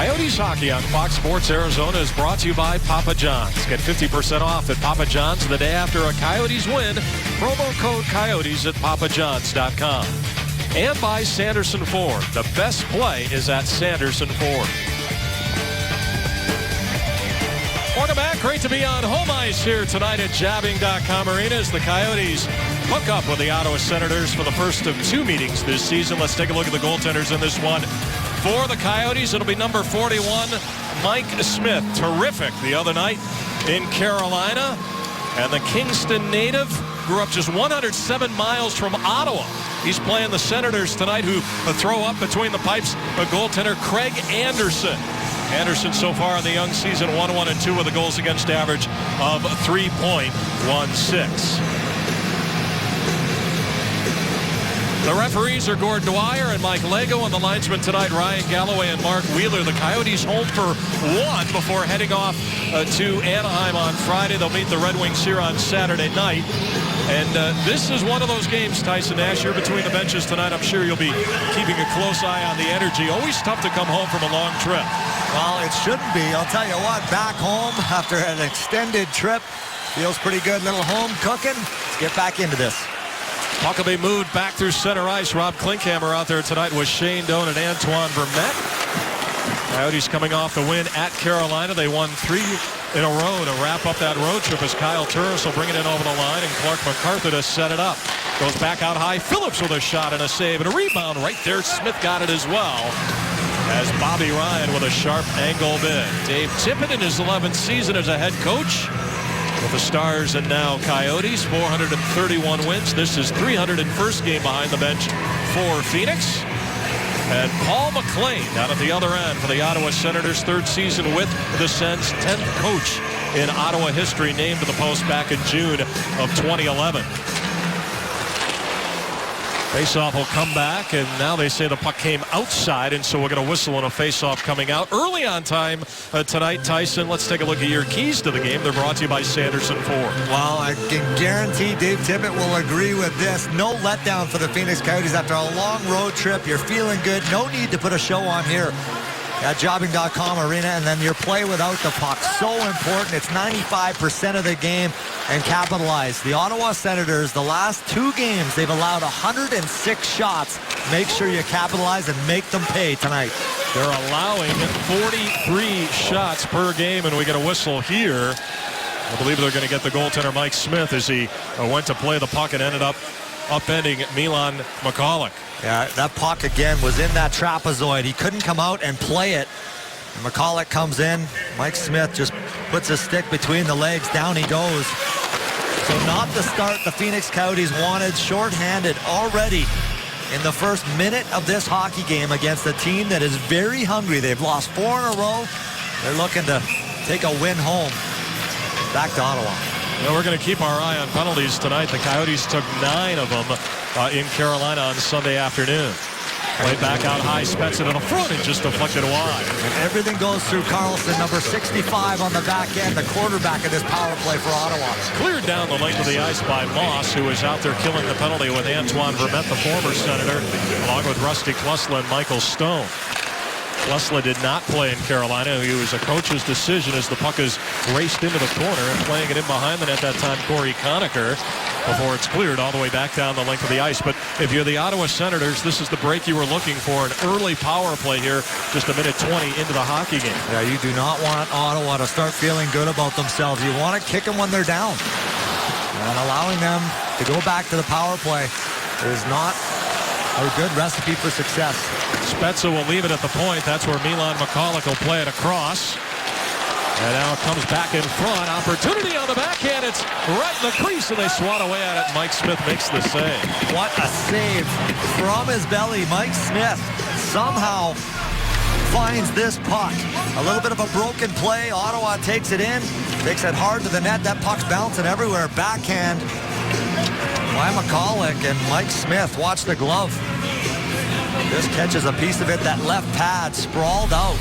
Coyotes hockey on Fox Sports Arizona is brought to you by Papa John's. Get 50% off at Papa John's the day after a Coyotes win. Promo code Coyotes at papajohns.com. And by Sanderson Ford. The best play is at Sanderson Ford. Welcome back. Great to be on home ice here tonight at Jabbing.com Arena as the Coyotes hook up with the Ottawa Senators for the first of two meetings this season. Let's take a look at the goaltenders in this one. For the Coyotes, it'll be number 41, Mike Smith. Terrific the other night in Carolina. And the Kingston native grew up just 107 miles from Ottawa. He's playing the Senators tonight, who throw up between the pipes a goaltender, Craig Anderson. Anderson so far in the young season, 1-1-2 with a goals against average of 3.16. The referees are Gord Dwyer and Mike Lego, and the linesmen tonight, Ryan Galloway and Mark Wheeler. The Coyotes home for one before heading off to Anaheim on Friday. They'll meet the Red Wings here on Saturday night. And this is one of those games, Tyson Nash, you're between the benches tonight. I'm sure you'll be keeping a close eye on the energy. Always tough to come home from a long trip. Well, it shouldn't be. I'll tell you what, back home after an extended trip, feels pretty good. Little home cooking. Let's get back into this. Puck will be moved back through center ice. Rob Klinkhammer out there tonight with Shane Doan and Antoine Vermette. Coyotes coming off the win at Carolina. They won 3 in a row to wrap up that road trip as Kyle Turris will bring it in over the line and Clark MacArthur to set it up. Goes back out high. Phillips with a shot and a save and a rebound right there. Smith got it as well as Bobby Ryan with a sharp angle bid. Dave Tippett in his 11th season as a head coach with the Stars and now Coyotes. 431 wins. This is 301st game behind the bench for Phoenix. And Paul McLean down at the other end for the Ottawa Senators, third season with the Sens, 10th coach in Ottawa history, named to the post back in June of 2011. Faceoff will come back, and now they say the puck came outside, and so we're going to whistle on a faceoff coming out early on time tonight. Tyson, let's take a look at your keys to the game. They're brought to you by Sanderson Ford. Well, I can guarantee Dave Tippett will agree with this. No letdown for the Phoenix Coyotes after a long road trip. You're feeling good. No need to put a show on here at Jabbing.com Arena, and then your play without the puck. So important. It's 95% of the game, and capitalize. The Ottawa Senators, the last 2 games, they've allowed 106 shots. Make sure you capitalize and make them pay tonight. They're allowing 43 shots per game, and we get a whistle here. I believe they're going to get the goaltender Mike Smith as he went to play the puck and ended up upending Milan Michalek. Yeah, that puck again was in that trapezoid. He couldn't come out and play it. Michalek comes in. Mike Smith just puts a stick between the legs. Down he goes. So not the start the Phoenix Coyotes wanted. Shorthanded already in the first minute of this hockey game against a team that is very hungry. They've lost 4 in a row. They're looking to take a win home. Back to Ottawa. Well, we're going to keep our eye on penalties tonight. The Coyotes took 9 of them in Carolina on Sunday afternoon. Played back out high, Spezza to the front and just deflected wide. And everything goes through Carlson, number 65 on the back end, the quarterback of this power play for Ottawa. Cleared down the length of the ice by Moss, who was out there killing the penalty with Antoine Vermette, the former Senator, along with Rusty Klesla and Michael Stone. Klesla did not play in Carolina. It was a coach's decision as the puck is raced into the corner and playing it in behind the net that time, Corey Conacher, before it's cleared all the way back down the length of the ice. But if you're the Ottawa Senators, this is the break you were looking for, an early power play here, just a minute 20 into the hockey game. Yeah, you do not want Ottawa to start feeling good about themselves. You want to kick them when they're down. And allowing them to go back to the power play is not a good recipe for success. Spezza will leave it at the point. That's where Milan Michalek will play it across. And now it comes back in front. Opportunity on the backhand. It's right in the crease, and they swat away at it. Mike Smith makes the save. What a save from his belly. Mike Smith somehow finds this puck. A little bit of a broken play. Ottawa takes it in, takes it hard to the net. That puck's bouncing everywhere. Backhand by Michalek, and Mike Smith, watch the glove. Just catches a piece of it. That left pad sprawled out.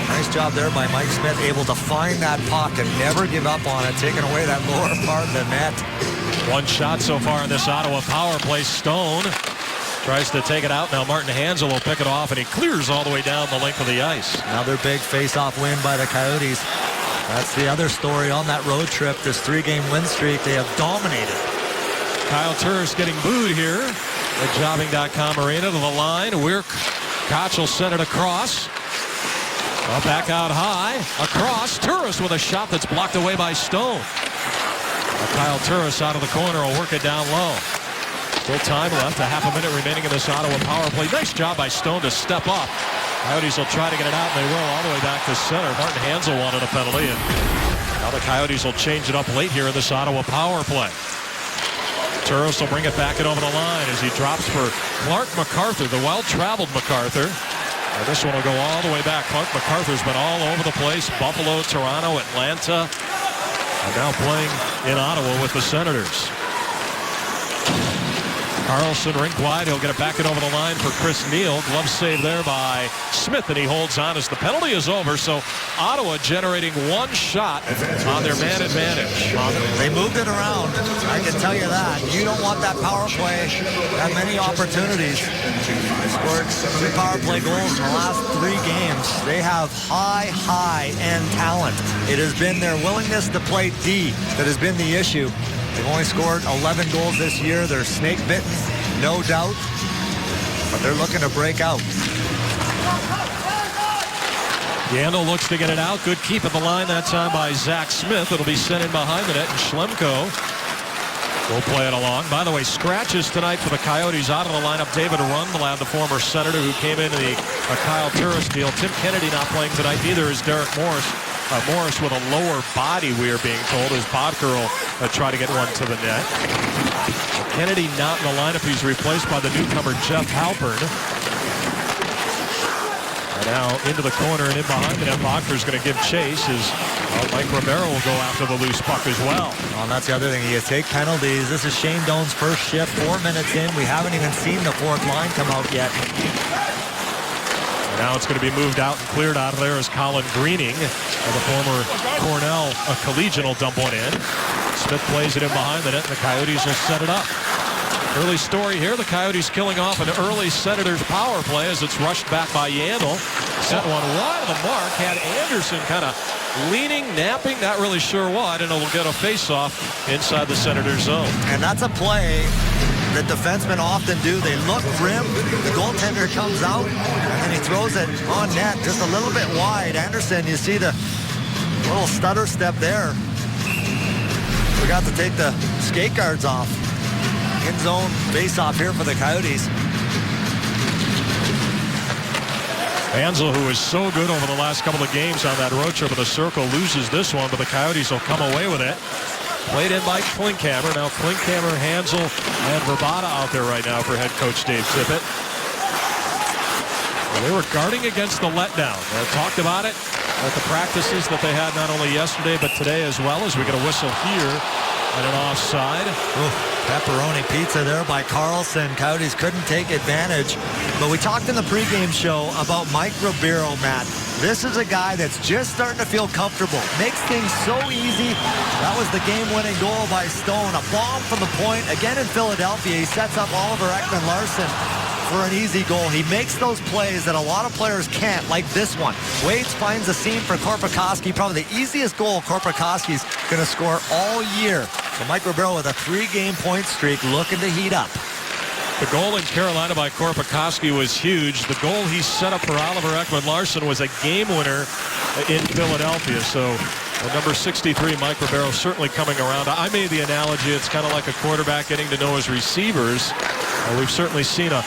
Nice job there by Mike Smith, able to find that puck and never give up on it, taking away that lower part of the net. One shot so far in this Ottawa power play. Stone Tries to take it out. Now Martin Hansel will pick it off, and he clears all the way down the length of the ice. Another big face-off win by the Coyotes. That's the other story on that road trip. This 3-game win streak, they have dominated. Kyle Turris getting booed here at Jobbing.com Arena to the line. Koch will send it across. Back out high. Across. Turris with a shot that's blocked away by Stone. Kyle Turris out of the corner will work it down low. Still time left. A half a minute remaining in this Ottawa power play. Nice job by Stone to step up. Coyotes will try to get it out, and they will all the way back to center. Martin Hansel wanted a penalty, and now the Coyotes will change it up late here in this Ottawa power play. Turris will bring it back and over the line as he drops for Clark MacArthur, the well-traveled MacArthur. And this one will go all the way back. Clark MacArthur's been all over the place. Buffalo, Toronto, Atlanta. And now playing in Ottawa with the Senators. Carlson rink wide. He'll get it back and over the line for Chris Neal. Glove save there by Smith, and he holds on as the penalty is over. So Ottawa generating one shot on their man advantage. They moved it around. I can tell you that. You don't want that power play. That many opportunities. They scored 3 power play goals in the last 3 games. They have high-end talent. It has been their willingness to play D that has been the issue. They've only scored 11 goals this year. They're snake-bitten, no doubt, but they're looking to break out. Yandel looks to get it out. Good keep at the line that time by Zach Smith. It'll be sent in behind the net, and Schlemko will play it along. By the way, scratches tonight for the Coyotes out of the lineup. David Rundblad, the former Senator who came into the Kyle Turris deal. Tim Kennedy not playing tonight. Neither is Derek Morris. Morris with a lower body, we are being told, as Bodker will try to get one to the net. Kennedy not in the lineup. He's replaced by the newcomer Jeff Halpern. And now into the corner and in behind the net. Bodker's going to give chase as Mike Ribeiro will go after the loose puck as well. Well, and that's the other thing. You take penalties. This is Shane Doan's first shift. 4 minutes in. We haven't even seen the 4th line come out yet. Now it's going to be moved out and cleared out of there as Colin Greening, the former Cornell collegiate, will dump one in. Smith plays it in behind the net, and the Coyotes will set it up. Early story here, the Coyotes killing off an early Senators power play as it's rushed back by Yandel. Sent one wide of the mark, had Anderson kind of leaning, napping, not really sure what, and it'll get a face-off inside the Senators zone. And that's a play that defensemen often do. They look rim, the goaltender comes out, and then he throws it on net just a little bit wide. Anderson, you see the little stutter step there. Forgot to take the skate guards off. In zone face-off here for the Coyotes. Hansel, who is so good over the last couple of games on that road trip of the circle, loses this one, but the Coyotes will come away with it. Played in by Klinkhammer. Now Klinkhammer, Hansel, and Verbata out there right now for head coach Dave Tippett. Well, they were guarding against the letdown. They talked about it at the practices that they had not only yesterday but today as well, as we get a whistle here and an offside. Ooh, pepperoni pizza there by Carlson. Coyotes couldn't take advantage. But we talked in the pregame show about Mike Ribeiro, Matt. This is a guy that's just starting to feel comfortable. Makes things so easy. That was the game-winning goal by Stone. A bomb from the point. Again in Philadelphia, he sets up Oliver Ekman-Larsson for an easy goal. He makes those plays that a lot of players can't, like this one. Waits finds a seam for Korpikoski. Probably the easiest goal Korpikoski's going to score all year. So Mike Ribeiro with a 3-game point streak looking to heat up. The goal in Carolina by Korpikoski was huge. The goal he set up for Oliver Ekman-Larsson was a game winner in Philadelphia. So number 63, Mike Ribeiro, certainly coming around. I made the analogy, it's kind of like a quarterback getting to know his receivers. We've certainly seen an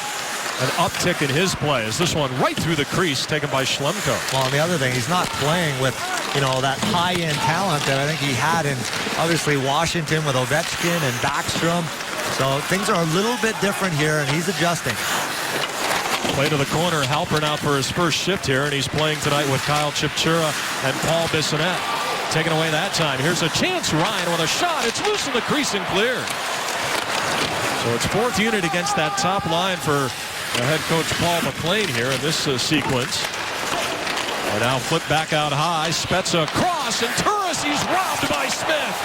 uptick in his play. Is this one right through the crease taken by Schlemko? Well, and the other thing, he's not playing with, that high-end talent that I think he had in, obviously, Washington with Ovechkin and Backstrom. So things are a little bit different here, and he's adjusting. Play to the corner. Halpern out for his first shift here, and he's playing tonight with Kyle Chipchura and Paul Bissonnette. Taken away that time. Here's a chance. Ryan with a shot. It's loose in the crease and clear. So it's 4th unit against that top line for head coach Paul McLean here in this sequence. And now flip back out high. Spezza cross, and Turris, he's robbed by Smith.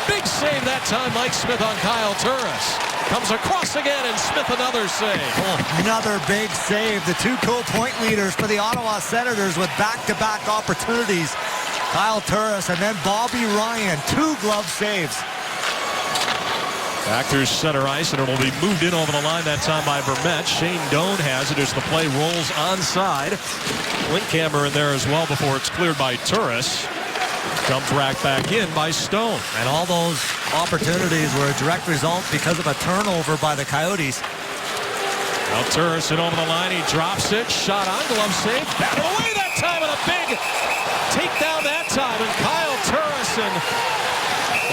Big save that time, Mike Smith on Kyle Turris. Comes across again, and Smith another save. Oh, another big save. The two co-point leaders for the Ottawa Senators with back-to-back opportunities. Kyle Turris and then Bobby Ryan. 2 glove saves. Back through center ice, and it will be moved in over the line that time by Vermette. Shane Doan has it as the play rolls onside. Klinkhammer in there as well before it's cleared by Turris. Comes right back in by Stone. And all those opportunities were a direct result because of a turnover by the Coyotes. Now Turris in over the line. He drops it. Shot on. Glove save. Batted away that time, and a big takedown that time. And Kyle Turris and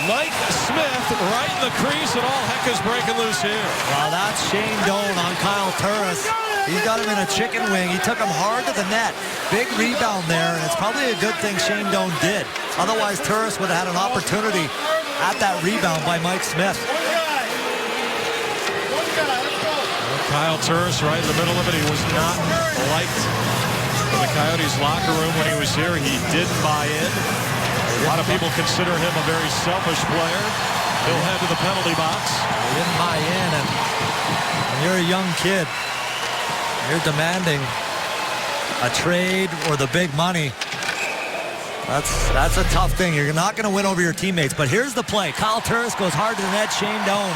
Mike Smith right in the crease, and all heck is breaking loose here. Well, that's Shane Doan on Kyle Turris. He's got him in a chicken wing. He took him hard to the net. Big rebound there, and it's probably a good thing Shane Doan did. Otherwise, Turris would have had an opportunity at that rebound by Mike Smith. Kyle Turris right in the middle of it. He was not liked in the Coyotes locker room when he was here. He didn't buy in. A lot of people consider him a very selfish player. He'll head to the penalty box. He didn't buy in, and when you're a young kid, you're demanding a trade or the big money. That's a tough thing. You're not going to win over your teammates. But here's the play. Kyle Turris goes hard to the net. Shane Doan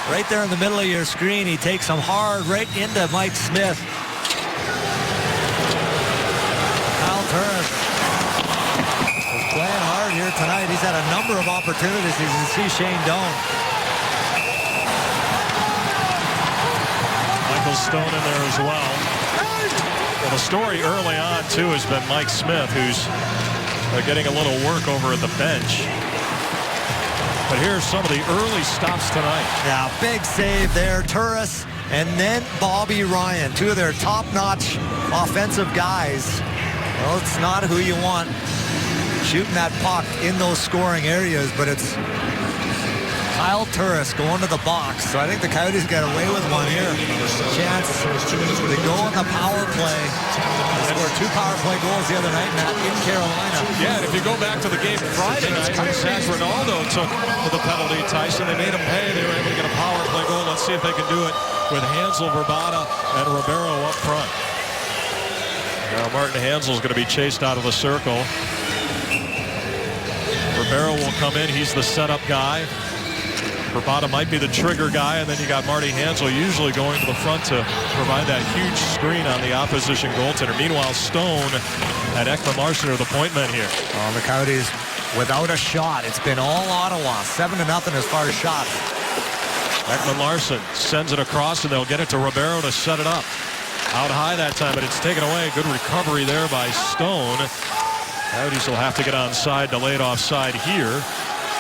right there in the middle of your screen. He takes him hard right into Mike Smith. Kyle Turris is playing hard here tonight. He's had a number of opportunities. You can see Shane Doan. Michael Stone in there as well. Well, the story early on, too, has been Mike Smith, who's getting a little work over at the bench. But here's some of the early stops tonight. Yeah, big save there. Turris and then Bobby Ryan, 2 of their top-notch offensive guys. Well, it's not who you want shooting that puck in those scoring areas, but it's Kyle Turris going to the box. So I think the Coyotes got away with one here. Chance to go on the power play. They scored 2 power play goals the other night, Matt, in Carolina. Yeah, and if you go back to the game Friday night, Zach Ronaldo took the penalty. Tyson, they made him pay. They were able to get a power play goal. Let's see if they can do it with Hansel, Verbata, and Ribeiro up front. Now Martin Hansel's going to be chased out of the circle. Ribeiro will come in. He's the setup guy. Verbata might be the trigger guy, and then you got Marty Hansel usually going to the front to provide that huge screen on the opposition goaltender. Meanwhile, Stone and Ekman-Larsson are the point men here. The Coyotes without a shot. It's been all Ottawa, 7-0 as far as shots. Ekman-Larsson sends it across, and they'll get it to Ribeiro to set it up. Out high that time, but it's taken away. Good recovery there by Stone. Coyotes will have to get onside to lay it offside here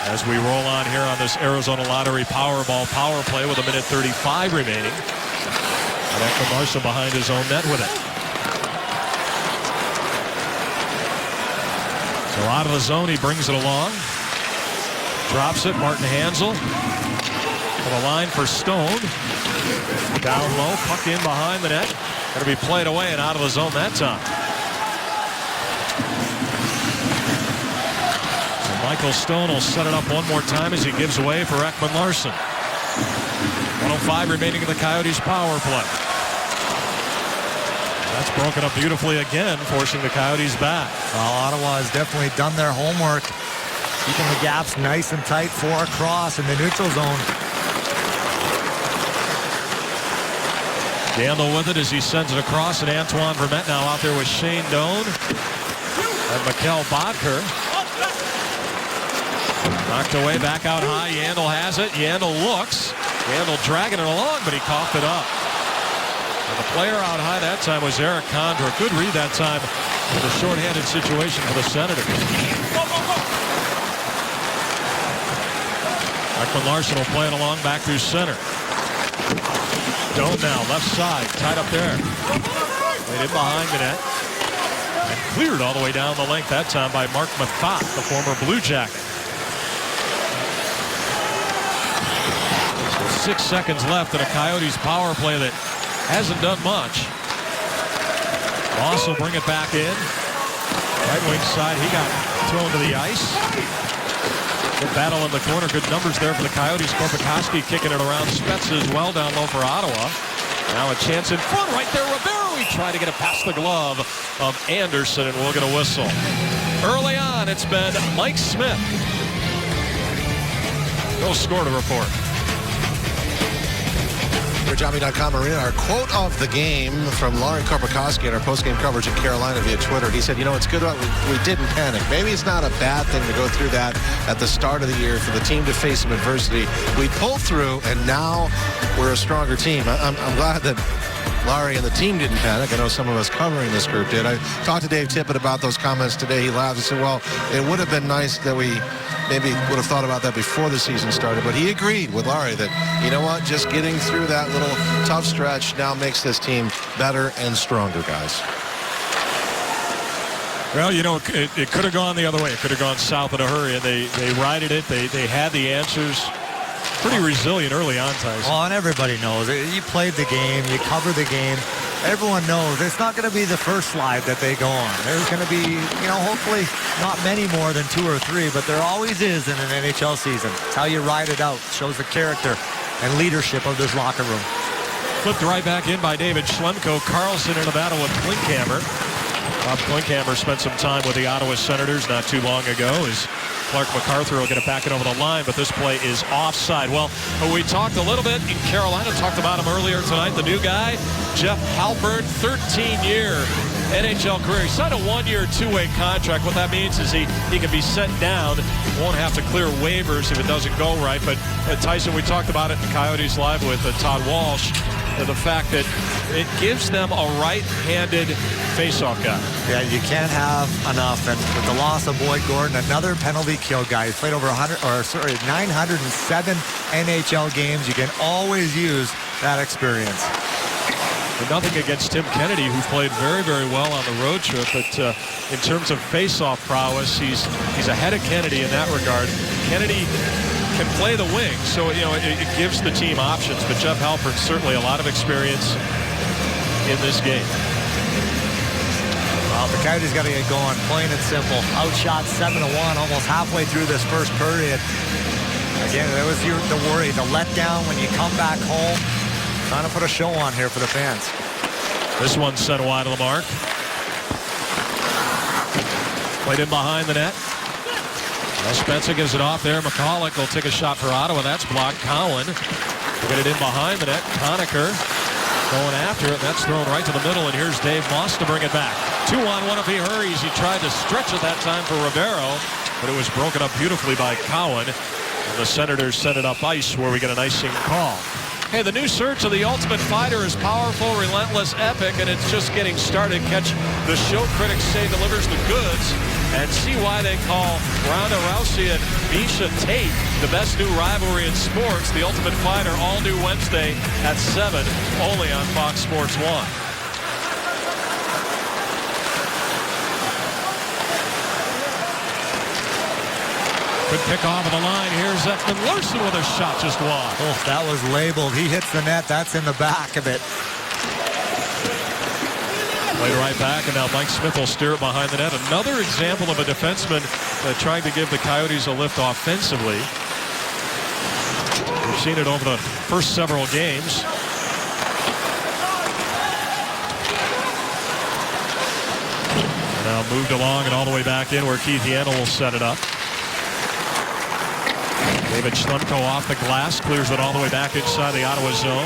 as we roll on here on this Arizona Lottery Powerball power play with 1:35 remaining. And Ekman-Larsson behind his own net with it. So out of the zone, he brings it along. Drops it, Martin Hansel. For the line for Stone. Down low, puck in behind the net. Going to be played away and out of the zone that time. Michael Stone will set it up one more time as he gives away for Ekman-Larsson. 1:05 remaining in the Coyotes' power play. That's broken up beautifully again, forcing the Coyotes back. Well, Ottawa has definitely done their homework, keeping the gaps nice and tight, 4 across in the neutral zone. Gandil with it as he sends it across, and Antoine Vermette now out there with Shane Doan and Mikkel Boedker. Knocked away, back out high. Yandel has it. Yandel looks. Yandel dragging it along, but he coughed it up. And the player out high that time was Eric Condra. Good read that time with a shorthanded situation for the Senators. Ekman-Larsson will play it along back through center. Doan now, left side, tied up there. Played in behind the net. And cleared all the way down the length that time by Mark Mathot, the former Blue Jacket. 6 seconds left in a Coyotes power play that hasn't done much. Moss will bring it back in. Right wing side, he got thrown to the ice. Good battle in the corner. Good numbers there for the Coyotes. Korpikoski kicking it around. Spets as well down low for Ottawa. Now a chance in front right there. Rivera, he tried to get it past the glove of Anderson, and we'll get a whistle. Early on, it's been Mike Smith. No score to report. For Jobby.com Arena, our quote of the game from Lauren Korpikoski in our post-game coverage in Carolina via Twitter. He said, it's good that we didn't panic. Maybe it's not a bad thing to go through that at the start of the year for the team to face some adversity. We pulled through, and now we're a stronger team. I'm glad that Larry and the team didn't panic. I know some of us covering this group did. I talked to Dave Tippett about those comments today. He laughed and said, well, it would have been nice that we maybe would have thought about that before the season started. But he agreed with Larry that, just getting through that little tough stretch now makes this team better and stronger, guys. Well, it could have gone the other way. It could have gone south in a hurry, and they righted it. They had the answers. Pretty resilient early on, Tyson. Well, and everybody knows it. You played the game. You covered the game. Everyone knows it's not going to be the first slide that they go on. There's going to be, hopefully not many more than 2 or 3, but there always is in an NHL season. It's how you ride it out. It shows the character and leadership of this locker room. Flipped right back in by David Schlemko. Carlson in a battle with Klinkhammer. Bob Klinkhammer spent some time with the Ottawa Senators not too long ago as Clark MacArthur will get it back over the line, but this play is offside. Well, we talked a little bit in Carolina, talked about him earlier tonight. The new guy, Jeff Halpern, 13-year NHL career. He signed a 1-year, 2-way contract. What that means is he can be sent down, won't have to clear waivers if it doesn't go right. But Tyson, we talked about it in Coyotes Live with Todd Walsh. The fact that it gives them a right-handed face-off guy. Yeah, you can't have enough. And with the loss of Boyd Gordon, another penalty kill guy. He's played over 907 NHL games. You can always use that experience. But nothing against Tim Kennedy, who played very, very well on the road trip. But in terms of face-off prowess, he's ahead of Kennedy in that regard. Kennedy can play the wing, so it gives the team options. But Jeff Halpern, certainly a lot of experience in this game. Well, the Coyotes got to get going, plain and simple. Outshot 7-1, almost halfway through this first period. Again, that was the worry, the letdown when you come back home. Trying to put a show on here for the fans. This one's sent wide of the mark. Played in behind the net. Well, Spencer gives it off there. McCulloch will take a shot for Ottawa. That's blocked. Cowan will get it in behind the net. Conacher going after it. That's thrown right to the middle, and here's Dave Moss to bring it back. 2-on-1 if he hurries. He tried to stretch it that time for Rivero, but it was broken up beautifully by Cowan. And the Senators send it up ice where we get an icing call. Hey, the new search of the Ultimate Fighter is powerful, relentless, epic, and it's just getting started. Catch the show critics say delivers the goods and see why they call Ronda Rousey and Miesha Tate the best new rivalry in sports. The Ultimate Fighter, all new Wednesday at 7, only on Fox Sports 1. Good pick off of the line. Here's Ekman Larson with a shot just wide. Oh, that was labeled. He hits the net. That's in the back of it. Played right back, and now Mike Smith will steer it behind the net. Another example of a defenseman trying to give the Coyotes a lift offensively. We've seen it over the first several games. And now moved along and all the way back in where Keith Yandle will set it up. David Schlemko off the glass, clears it all the way back inside the Ottawa zone.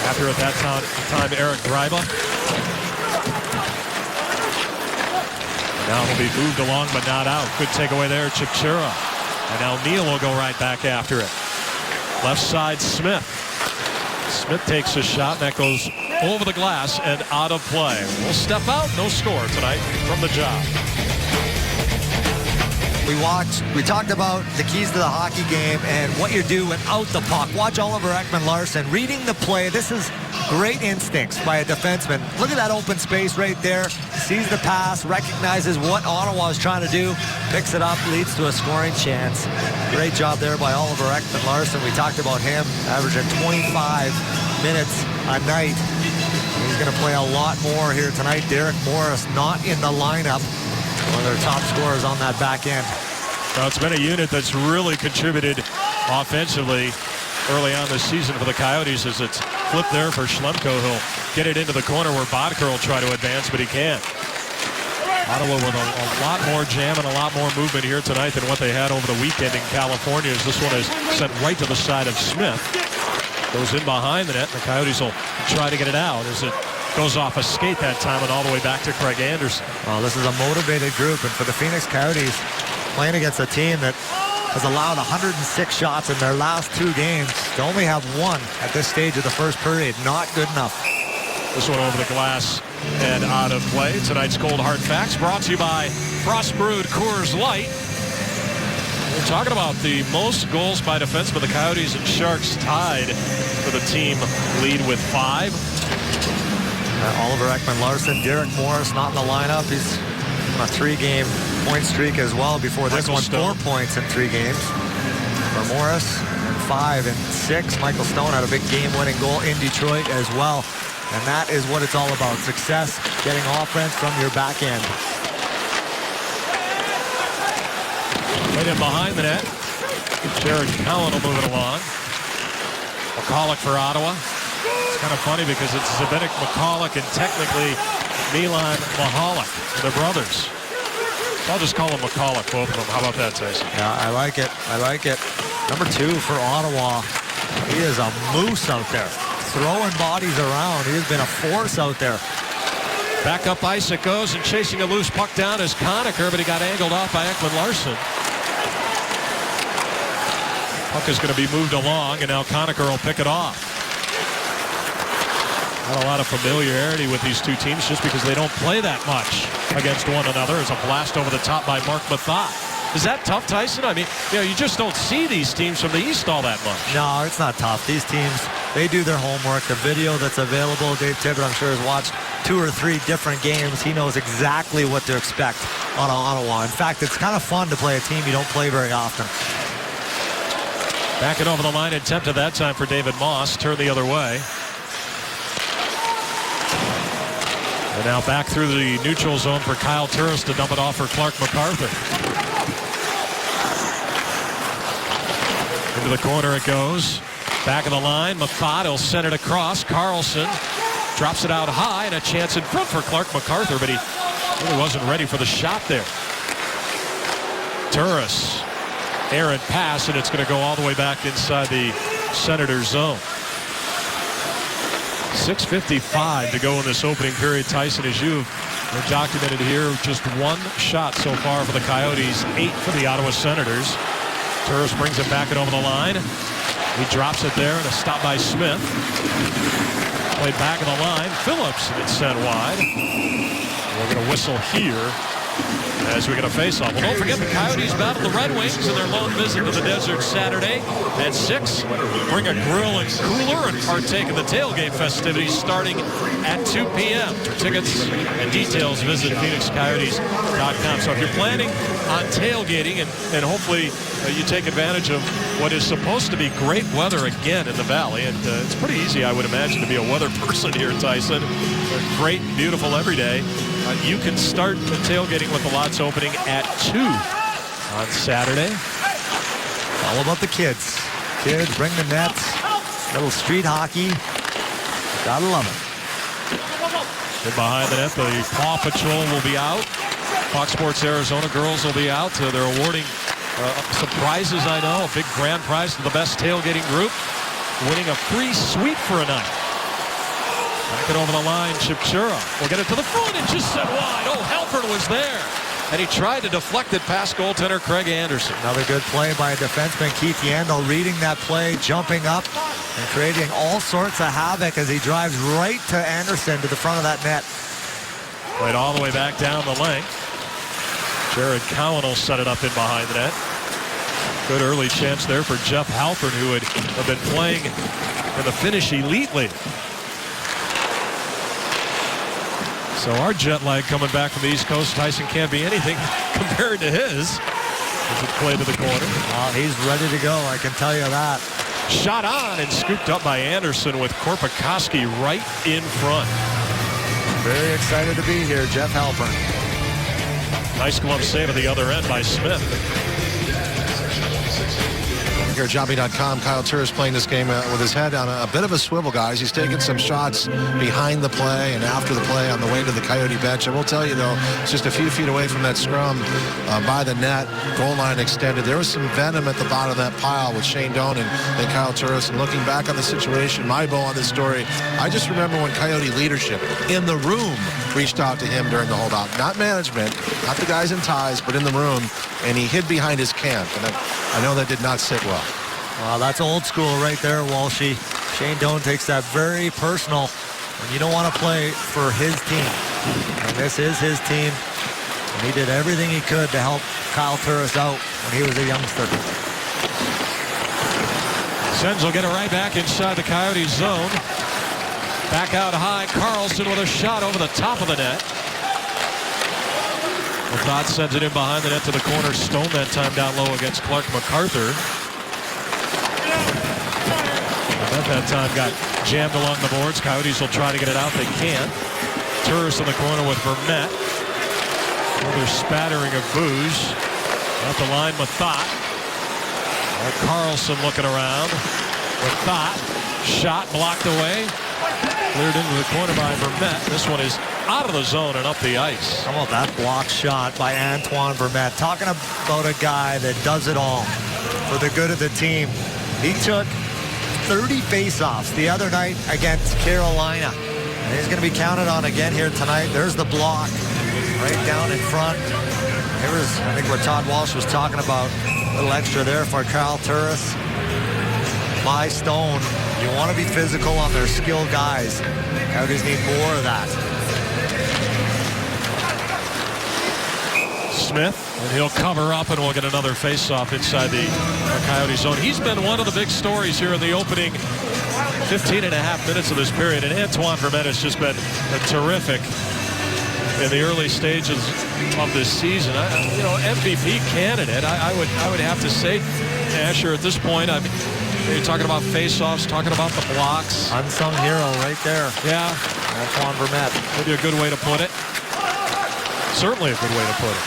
After at that time Eric Gryba. Now it'll be moved along but not out. Good takeaway there, Chipchura. And now Neal will go right back after it. Left side, Smith. Smith takes a shot, and that goes over the glass and out of play. We'll step out, no score tonight from the job. We talked about the keys to the hockey game and what you do without the puck. Watch Oliver Ekman-Larsson reading the play. This is great instincts by a defenseman. Look at that open space right there. Sees the pass, recognizes what Ottawa is trying to do, picks it up, leads to a scoring chance. Great job there by Oliver Ekman-Larsson. We talked about him averaging 25 minutes a night. He's going to play a lot more here tonight. Derek Morris not in the lineup. One of their top scorers on that back end. Well, it's been a unit that's really contributed offensively early on this season for the Coyotes as it's flipped there for Schlemko. He'll get it into the corner where Bodker will try to advance, but he can't. Ottawa with a lot more jam and a lot more movement here tonight than what they had over the weekend in California, as this one is sent right to the side of Smith. Goes in behind the net, and the Coyotes will try to get it out as it goes off a skate that time and all the way back to Craig Anderson. Well, this is a motivated group, and for the Phoenix Coyotes, playing against a team that has allowed 106 shots in their last 2 games, to only have 1 at this stage of the first period, not good enough. This one over the glass and out of play. Tonight's Cold Hard Facts brought to you by Frost Brewed Coors Light. We're talking about the most goals by defensemen. The Coyotes and Sharks tied for the team lead with 5. Oliver Ekman-Larsson, Derek Morris not in the lineup. He's on a 3-game point streak as well before this one. 4 points in 3 games for Morris, and 5 and 6. Michael Stone had a big game-winning goal in Detroit as well. And that is what it's all about. Success, getting offense from your back end. Right in behind the net. Jared Cowan will move it along. McCulloch for Ottawa. It's kind of funny because it's Zbynek McCulloch and technically Milan Michalek. They're brothers. I'll just call them McCulloch, both of them. How about that, Tyson? Yeah, I like it. I like it. Number 2 for Ottawa. He is a moose out there, throwing bodies around. He has been a force out there. Back up ice it goes, and chasing a loose puck down is Conacher, but he got angled off by Ekman-Larsson. Puck is going to be moved along, and now Conacher will pick it off. Not a lot of familiarity with these 2 teams just because they don't play that much against one another. It's a blast over the top by Mark Mathot. Is that tough, Tyson? I mean, you just don't see these teams from the East all that much. No, it's not tough. These teams, they do their homework. The video that's available, Dave Tibbett, I'm sure, has watched 2 or 3 different games. He knows exactly what to expect on Ottawa. In fact, it's kind of fun to play a team you don't play very often. Back it over the line, attempt at that time for David Moss. Turn the other way. And now back through the neutral zone for Kyle Turris to dump it off for Clark MacArthur. Into the corner it goes. Back of the line, Mathot will send it across. Carlson drops it out high, and a chance in front for Clark MacArthur, but he really wasn't ready for the shot there. Turris, errant pass, and it's going to go all the way back inside the Senators zone. 6:55 to go in this opening period. Tyson, as you've documented here, just 1 shot so far for the Coyotes, 8 for the Ottawa Senators. Turris brings it back and over the line. He drops it there, and a stop by Smith. Played back of the line. Phillips, and it's sent wide. We're going to whistle here as we get a face-off. Well, don't forget the Coyotes battle the Red Wings in their lone visit to the desert Saturday at 6. Bring a grill and cooler and partake in the tailgate festivities starting at 2 p.m. For tickets and details, visit PhoenixCoyotes.com. So if you're planning on tailgating and hopefully you take advantage of what is supposed to be great weather again in the Valley, and it's pretty easy, I would imagine, to be a weather person here, Tyson. Great, beautiful every day. You can start the tailgating with the lots opening at 2 on Saturday. All about the kids. Kids, bring the nets. Little street hockey. Gotta love it. And behind the net, the Paw Patrol will be out. Fox Sports Arizona girls will be out. They're awarding some prizes, I know. A big grand prize to the best tailgating group. Winning a free suite for a night. Back it over the line, Chipchura will get it to the front and just set wide. Oh, Halford was there. And he tried to deflect it past goaltender Craig Anderson. Another good play by defenseman Keith Yandel, reading that play, jumping up, and creating all sorts of havoc as he drives right to Anderson to the front of that net. Played all the way back down the length. Jared Cowan will set it up in behind the net. Good early chance there for Jeff Halford, who would have been playing in the Finnish Elite League. So our jet lag coming back from the East Coast, Tyson, can't be anything compared to his. As it played to the corner. He's ready to go, I can tell you that. Shot on and scooped up by Anderson with Korpikoski right in front. Very excited to be here, Jeff Halpern. Nice glove save at the other end by Smith. here at Jobby.com. Kyle Turris playing this game with his head on a bit of a swivel, guys. He's taking some shots behind the play and after the play on the way to the Coyote bench. I will tell you, though, it's just a few feet away from that scrum by the net, goal line extended. There was some venom at the bottom of that pile with Shane Doan and Kyle Turris. And looking back on the situation, my bow on this story, I just remember when Coyote leadership in the room reached out to him during the holdout. Not management, not the guys in ties, but in the room, and he hid behind his camp. And I know that did not sit well. Well, that's old school right there, Walshy. Shane Doan takes that very personal, and you don't want to play for his team. And this is his team, and he did everything he could to help Kyle Turris out when he was a youngster. Sens will get it right back inside the Coyotes zone. Back out high, Carlson with a shot over the top of the net. Methot sends it in behind the net to the corner. Stone that time down low against Clark MacArthur. At that time got jammed along the boards. Coyotes will try to get it out. They can't. Turris in the corner with Vermette. Another spattering of booze. At the line, Methot. Carlson looking around. Methot. Shot blocked away. Cleared into the corner by Vermette. This one is out of the zone and up the ice. How about that block shot by Antoine Vermette? Talking about a guy that does it all for the good of the team. He took 30 faceoffs the other night against Carolina. And he's going to be counted on again here tonight. There's the block right down in front. There was, I think, what Todd Walsh was talking about. A little extra there for Kyle Turris. By Stone. You want to be physical on their skilled guys. Coyotes need more of that. Smith, and he'll cover up, and we'll get another face-off inside the Coyote zone. He's been one of the big stories here in the opening 15 and a half minutes of this period, and Antoine Vermette has just been terrific in the early stages of this season. MVP candidate. I would have to say, Asher, at this point, I mean, you're talking about face-offs, talking about the blocks. Unsung hero right there. Yeah. Antoine Vermette. Maybe a good way to put it. Certainly a good way to put it.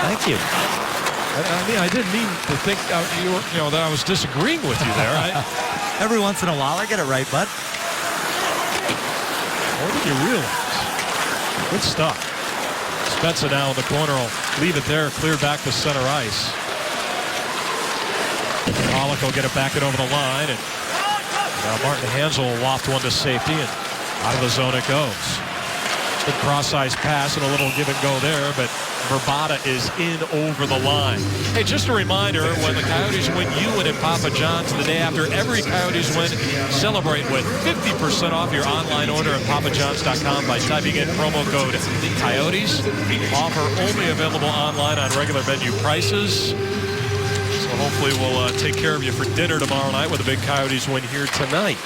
Thank you. I mean, I didn't mean to think that I was disagreeing with you there. Every once in a while, I get it right, bud. More than you realize. Good stuff. Spezza now in the corner will leave it there, clear back to center ice. Pollock will get it back and over the line, and now Martin Hansel will waft one to safety, and out of the zone it goes. Good cross-ice pass and a little give and go there, but Verbata is in over the line. Hey, just a reminder, when the Coyotes win, you win at Papa John's the day after every Coyotes win. Celebrate with 50% off your online order at papajohns.com by typing in promo code Coyotes. Offer only available online on regular menu prices. So hopefully we'll take care of you for dinner tomorrow night with the big Coyotes win here tonight.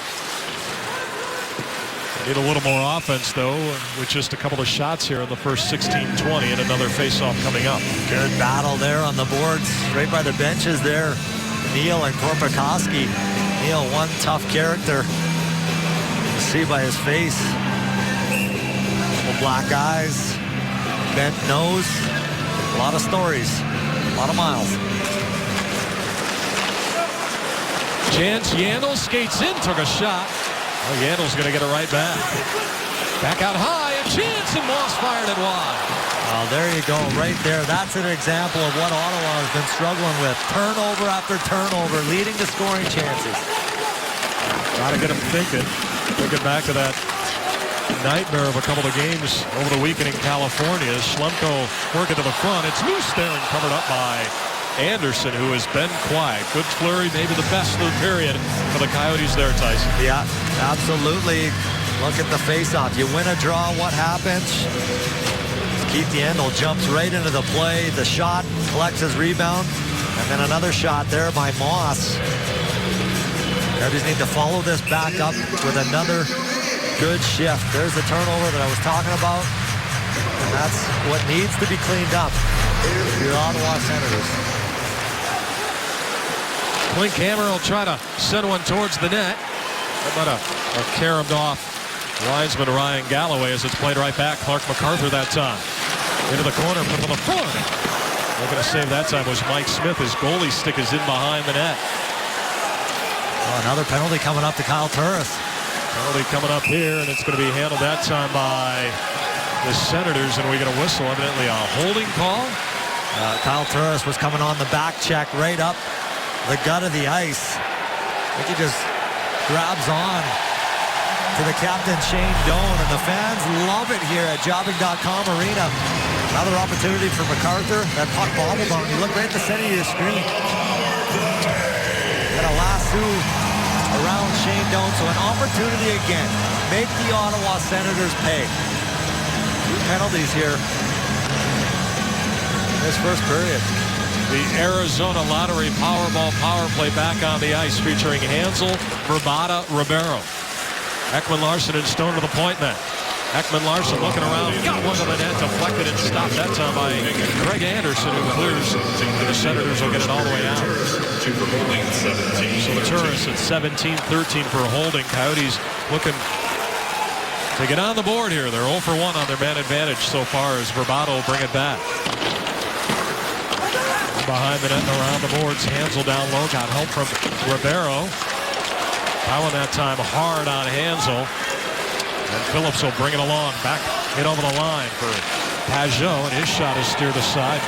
Need a little more offense, though, with just a couple of shots here in the first 16-20 and another face-off coming up. Good battle there on the boards, right by the benches there. Neal and Korpikoski. Neal, one tough character. You see by his face. Little black eyes, bent nose. A lot of stories, a lot of miles. Chance Yandel skates in, took a shot. Well, Yandel's going to get it right back. Back out high, a chance, and Moss fired it wide. Oh, there you go, right there. That's an example of what Ottawa has been struggling with. Turnover after turnover, leading to scoring chances. Got to get him thinking back to that nightmare of a couple of games over the weekend in California. Schlemko working to the front. It's loose there and covered up by Anderson, who has been quiet. Good flurry, maybe the best of the period for the Coyotes there, Tyson. Yeah, absolutely. Look at the face-off. You win a draw, what happens? Keith Yandel jumps right into the play. The shot, collects his rebound, and then another shot there by Moss. Coyotes need to follow this back up with another good shift. There's the turnover that I was talking about, and that's what needs to be cleaned up. Your Ottawa Senators. Klinkhammer will try to send one towards the net. How about a caromed off linesman Ryan Galloway as it's played right back. Clark MacArthur that time. Into the corner, put to the front. Looking to save that time was Mike Smith. His goalie stick is in behind the net. Oh, another penalty coming up to Kyle Turris. Penalty coming up here, and it's going to be handled that time by the Senators, and we get a whistle, evidently a holding call. Kyle Turris was coming on the back check right up the gut of the ice. I think he just grabs on to the captain, Shane Doan, and the fans love it here at Jobbing.com Arena. Another opportunity for MacArthur. That puck bobbled on. You look right at the center of your screen. Got a lasso around Shane Doan, so an opportunity again. Make the Ottawa Senators pay. 2 penalties here in this first period. The Arizona Lottery Powerball power play back on the ice, featuring Hansel, Vrbata, Ribeiro. Ekman-Larsson and Stone to the point net. Ekman-Larsson looking around, got one to the net, deflected and stopped that time by Craig Anderson, who clears, and the Senators will get it all the way out. So the Turris at 17-13 for holding. Coyotes looking to get on the board here. They're 0 for 1 on their man advantage so far as Vrbata will bring it back. Behind the net and around the boards, Hansel down low, got help from Ribeiro. Fouling that time hard on Hansel. And Phillips will bring it along. Back hit over the line for Pajot, and his shot is steered aside.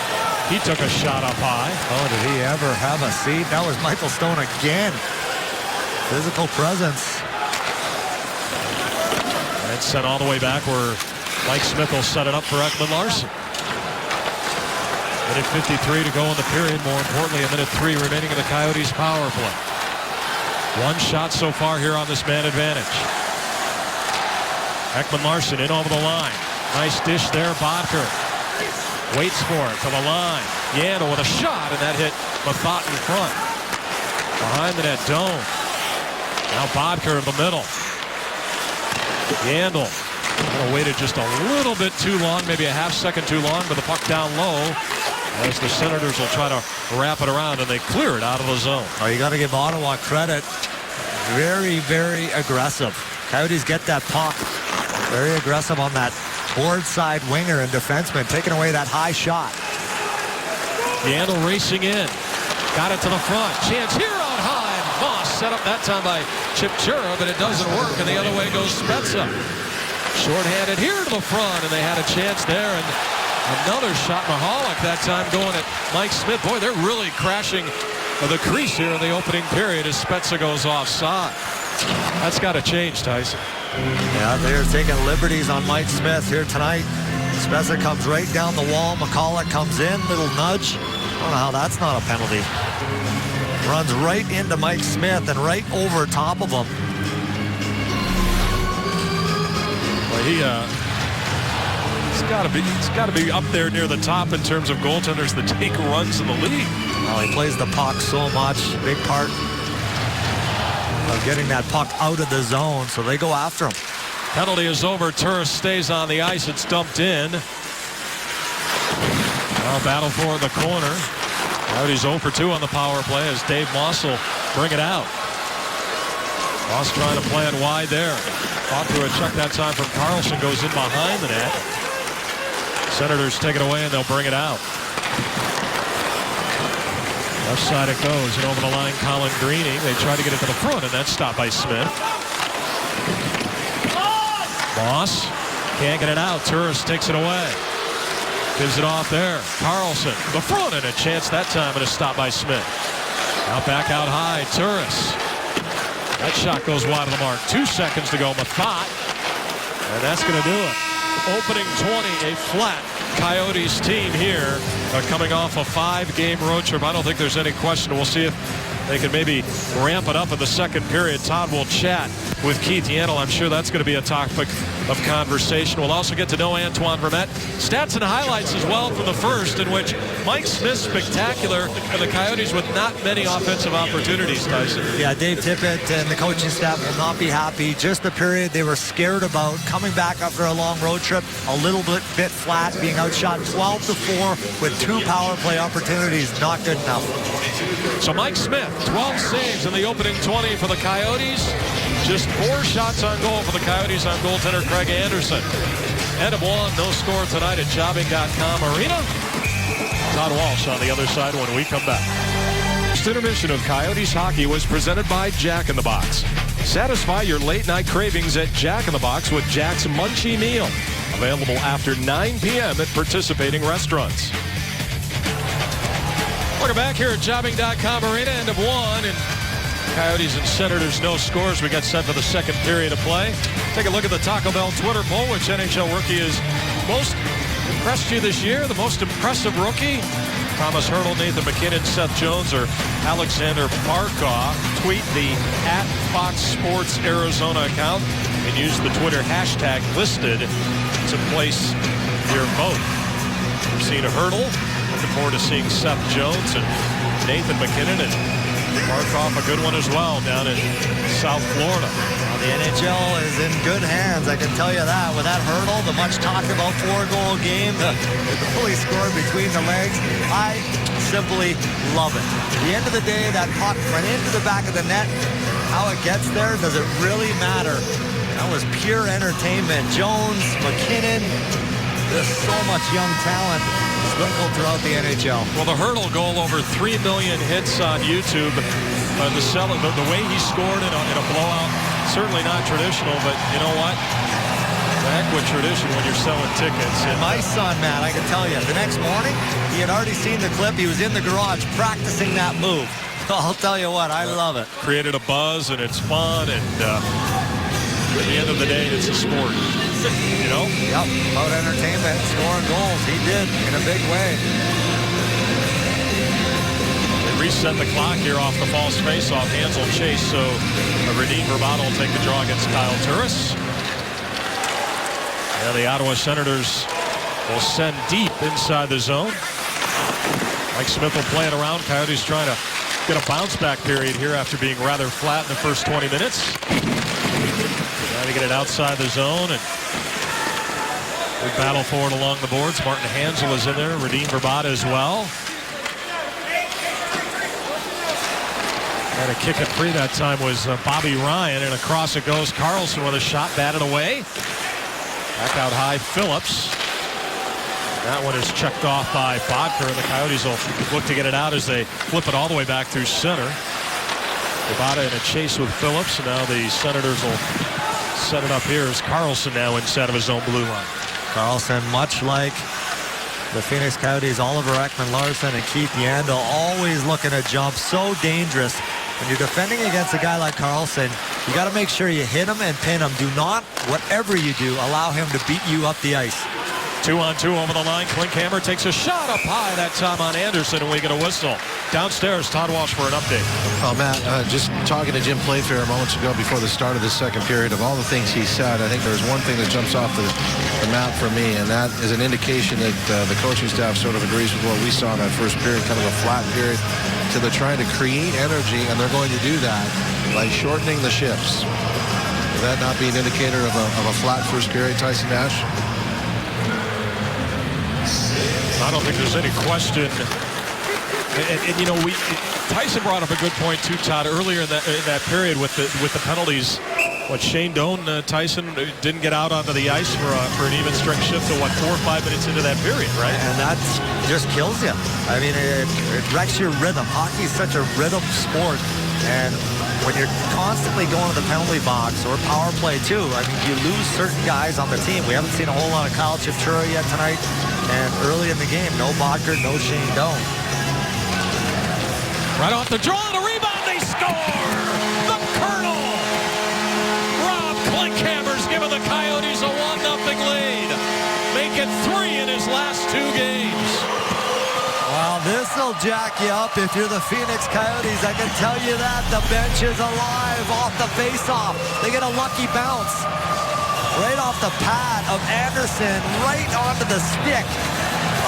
He took a shot up high. Oh, did he ever have a seat? That was Michael Stone again. Physical presence. And it's sent all the way back where Mike Smith will set it up for Ekman-Larsson. Minute 53 to go in the period. More importantly, a minute 3 remaining in the Coyotes' power play. 1 shot so far here on this man advantage. Ekman-Larsson in over the line. Nice dish there, Bodker. Waits for it to the line. Yandel with a shot, and that hit Mathot in front. Behind the net, Doan. Now Bodker in the middle. Yandel waited just a little bit too long, maybe a half second too long, but the puck down low as the Senators will try to wrap it around, and they clear it out of the zone. Oh, you got to give Ottawa credit. Very, very aggressive. Coyotes get that puck. Very aggressive on that board side winger and defenseman, taking away that high shot. Yandel racing in. Got it to the front. Chance here out high. And Voss set up that time by Chip Chura, but it doesn't work, and the other way goes Spezza. Short-handed here to the front, and they had a chance there. And another shot, Mahalik that time going at Mike Smith. Boy, they're really crashing the crease here in the opening period as Spezza goes offside. That's got to change, Tyson. Yeah, they're taking liberties on Mike Smith here tonight. Spezza comes right down the wall. McCulloch comes in, little nudge. I don't know how that's not a penalty. Runs right into Mike Smith and right over top of him. Well, he's got to be up there near the top in terms of goaltenders that take runs in the league. Well, he plays the puck so much. Big part of getting that puck out of the zone, so they go after him. Penalty is over. Turris stays on the ice. It's dumped in. Now battle for the corner. Coyotes 0 for 2 on the power play as Dave Moss will bring it out. Moss trying to play it wide there. Fought through a check that time from Carlson. Goes in behind the net. Senators take it away and they'll bring it out. Left side it goes, and over the line, Colin Greening. They try to get it to the front, and that's stopped by Smith. Moss can't get it out. Turris takes it away. Gives it off there. Carlson, the front, and a chance that time, and a stop by Smith. Now back out high, Turris. That shot goes wide of the mark. 2 seconds to go. Mathot, and that's going to do it. Opening 20, a flat Coyotes team here, coming off a 5-game road trip. I don't think there's any question. We'll see if they can maybe ramp it up in the second period. Todd will chat with Keith Yandel. I'm sure that's going to be a topic of conversation. We'll also get to know Antoine Vermette. Stats and highlights as well from the first, in which Mike Smith spectacular, and the Coyotes with not many offensive opportunities, Tyson. Yeah, Dave Tippett and the coaching staff will not be happy. Just the period they were scared about, coming back after a long road trip, a little bit flat, being outshot 12-4 with 2 power play opportunities. Not good enough. So Mike Smith, 12 saves in the opening 20 for the Coyotes. Just 4 shots on goal for the Coyotes on goaltender Craig Anderson. End of 1, no score tonight at Jobbing.com Arena. Todd Walsh on the other side when we come back. This intermission of Coyotes hockey was presented by Jack in the Box. Satisfy your late night cravings at Jack in the Box with Jack's Munchie Meal. Available after 9 p.m. at participating restaurants. Welcome back here at Jobbing.com Arena, end of one. And Coyotes and Senators, no scores. We got set for the second period of play. Take a look at the Taco Bell Twitter poll. Which NHL rookie is most impressed you this year? The most impressive rookie? Thomas Hertl, Nathan MacKinnon, Seth Jones, or Alexander Barkov. Tweet the @FoxSportsArizona account and use the Twitter hashtag listed to place your vote. We've seen Hertl. Looking forward to seeing Seth Jones and Nathan MacKinnon, and Barkov, a good one as well, down in South Florida. Well, the NHL is in good hands, I can tell you that. With that Hertl, the much talked about 4-goal game, the goal he scored between the legs, I simply love it. At the end of the day, that puck went into the back of the net. How it gets there, does it really matter? That was pure entertainment. Jones, MacKinnon, there's so much young talent sprinkled throughout the NHL. Well, the Hertl goal, over 3 million hits on YouTube. The way he scored in a blowout, certainly not traditional, but you know what? The heck with tradition when you're selling tickets. And my son, Matt, I can tell you, the next morning, he had already seen the clip. He was in the garage practicing that move. I'll tell you what, I love it. Created a buzz, and it's fun, and at the end of the day, it's a sport. You know? Yep, about entertainment, scoring goals. He did in a big way. They reset the clock here off the false face-off. Hands will chase, so Radim Vrbata will take the draw against Kyle Turris. Yeah, the Ottawa Senators will send deep inside the zone. Mike Smith will play it around. Coyotes trying to get a bounce-back period here after being rather flat in the first 20 minutes. Trying to get it outside the zone, and good battle for it along the boards. Martin Hanzal is in there. Radim Vrbata as well. Trying to kick it free that time was Bobby Ryan, and across it goes. Carlson with a shot batted away. Back out high, Phillips. That one is checked off by Bodker, and the Coyotes will look to get it out as they flip it all the way back through center. Vrbata in a chase with Phillips, and now the Senators will set it up here as Carlson now inside of his own blue line. Carlson, much like the Phoenix Coyotes, Oliver Ekman-Larsson and Keith Yandel, always looking to jump. So dangerous. When you're defending against a guy like Carlson, you got to make sure you hit him and pin him. Do not, whatever you do, allow him to beat you up the ice. 2-on-2 over the line. Klinkhammer takes a shot up high that time on Anderson, and we get a whistle. Downstairs, Todd Walsh for an update. Oh, Matt, just talking to Jim Playfair moments ago before the start of the second period, of all the things he said, I think there's one thing that jumps off the map for me, and that is an indication that the coaching staff sort of agrees with what we saw in that first period, kind of a flat period. So they're trying to create energy, and they're going to do that by shortening the shifts. Would that not be an indicator of a flat first period, Tyson Nash? I don't think there's any question. And you know, Tyson brought up a good point too, Todd, earlier in that period with the penalties. What, Shane Doan, Tyson didn't get out onto the ice for an even strength shift to 4 or 5 minutes into that period, right? And that just kills you. I mean, it wrecks your rhythm. Hockey is such a rhythm sport, and when you're constantly going to the penalty box or power play too, I mean, you lose certain guys on the team. We haven't seen a whole lot of Kyle Chipchura yet tonight, and early in the game, no Bodker, no Shane Doan. Right off the draw, the rebound, they score! The Colonel! Rob Klinkhammer's given the Coyotes a 1-0 lead. Make it 3 in his last 2 games. Well, this'll jack you up if you're the Phoenix Coyotes. I can tell you that. The bench is alive off the faceoff. They get a lucky bounce. Right off the pad of Anderson, right onto the stick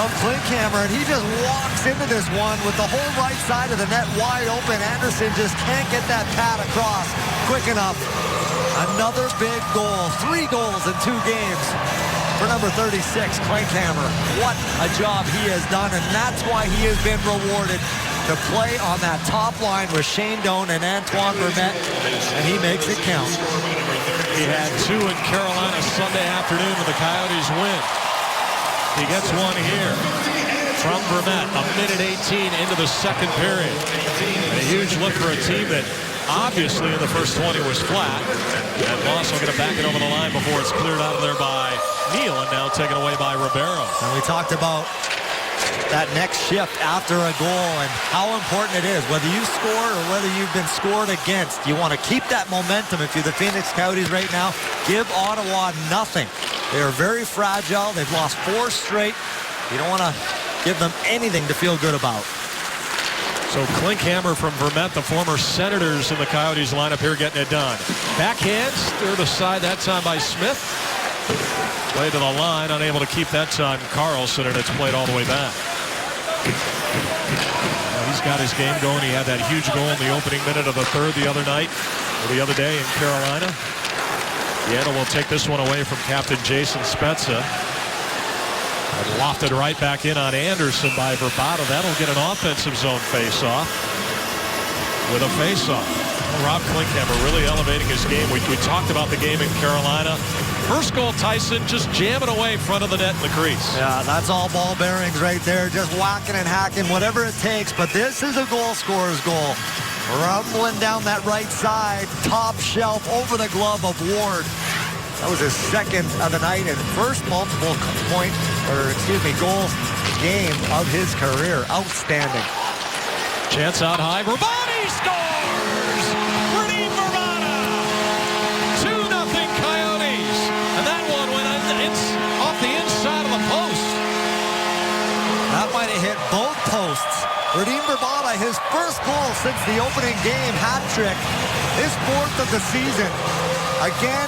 of Klinkhammer, and he just walks into this one with the whole right side of the net wide open. Anderson just can't get that pad across quick enough. Another big goal. 3 goals in 2 games for number 36, Klinkhammer. What a job he has done, and that's why he has been rewarded to play on that top line with Shane Doan and Antoine Vermette, and he makes it count. He had 2 in Carolina Sunday afternoon, and the Coyotes win. He gets 1 here. from Vermette. A minute 18 into the second period. A huge look for a team that obviously in the first 20 was flat. And Moss will get it back over the line before it's cleared out of there by Neal, and now taken away by Ribeiro. And we talked about that next shift after a goal and how important it is. Whether you score or whether you've been scored against, you want to keep that momentum. If you're the Phoenix Coyotes right now, give Ottawa nothing. They are very fragile. They've lost 4 straight. You don't want to give them anything to feel good about. So Klinkhammer from Vermette, the former Senators in the Coyotes lineup here, getting it done. Backhand, steer the side that time by Smith. Play to the line, unable to keep that time Carlson, and it's played all the way back. Now he's got his game going. He had that huge goal in the opening minute of the third the other night, or the other day in Carolina. Vienna will take this one away from captain Jason Spezza. And lofted right back in on Anderson by Vrbata. That'll get an offensive zone face-off with a face-off. Rob Klinkhammer really elevating his game. We talked about the game in Carolina. First goal, Tyson just jamming away front of the net in the crease. Yeah, that's all ball bearings right there. Just whacking and hacking, whatever it takes. But this is a goal scorer's goal. Rumbling down that right side, top shelf, over the glove of Ward. That was his second of the night and first goal game of his career. Outstanding. Chance out high. Vrbata scores! Radim Vrbata! 2-0 Coyotes. And that one went off the inside of the post. That might have hit both posts. Radim Vrbata, his first goal since the opening game, hat trick. His 4th of the season. Again,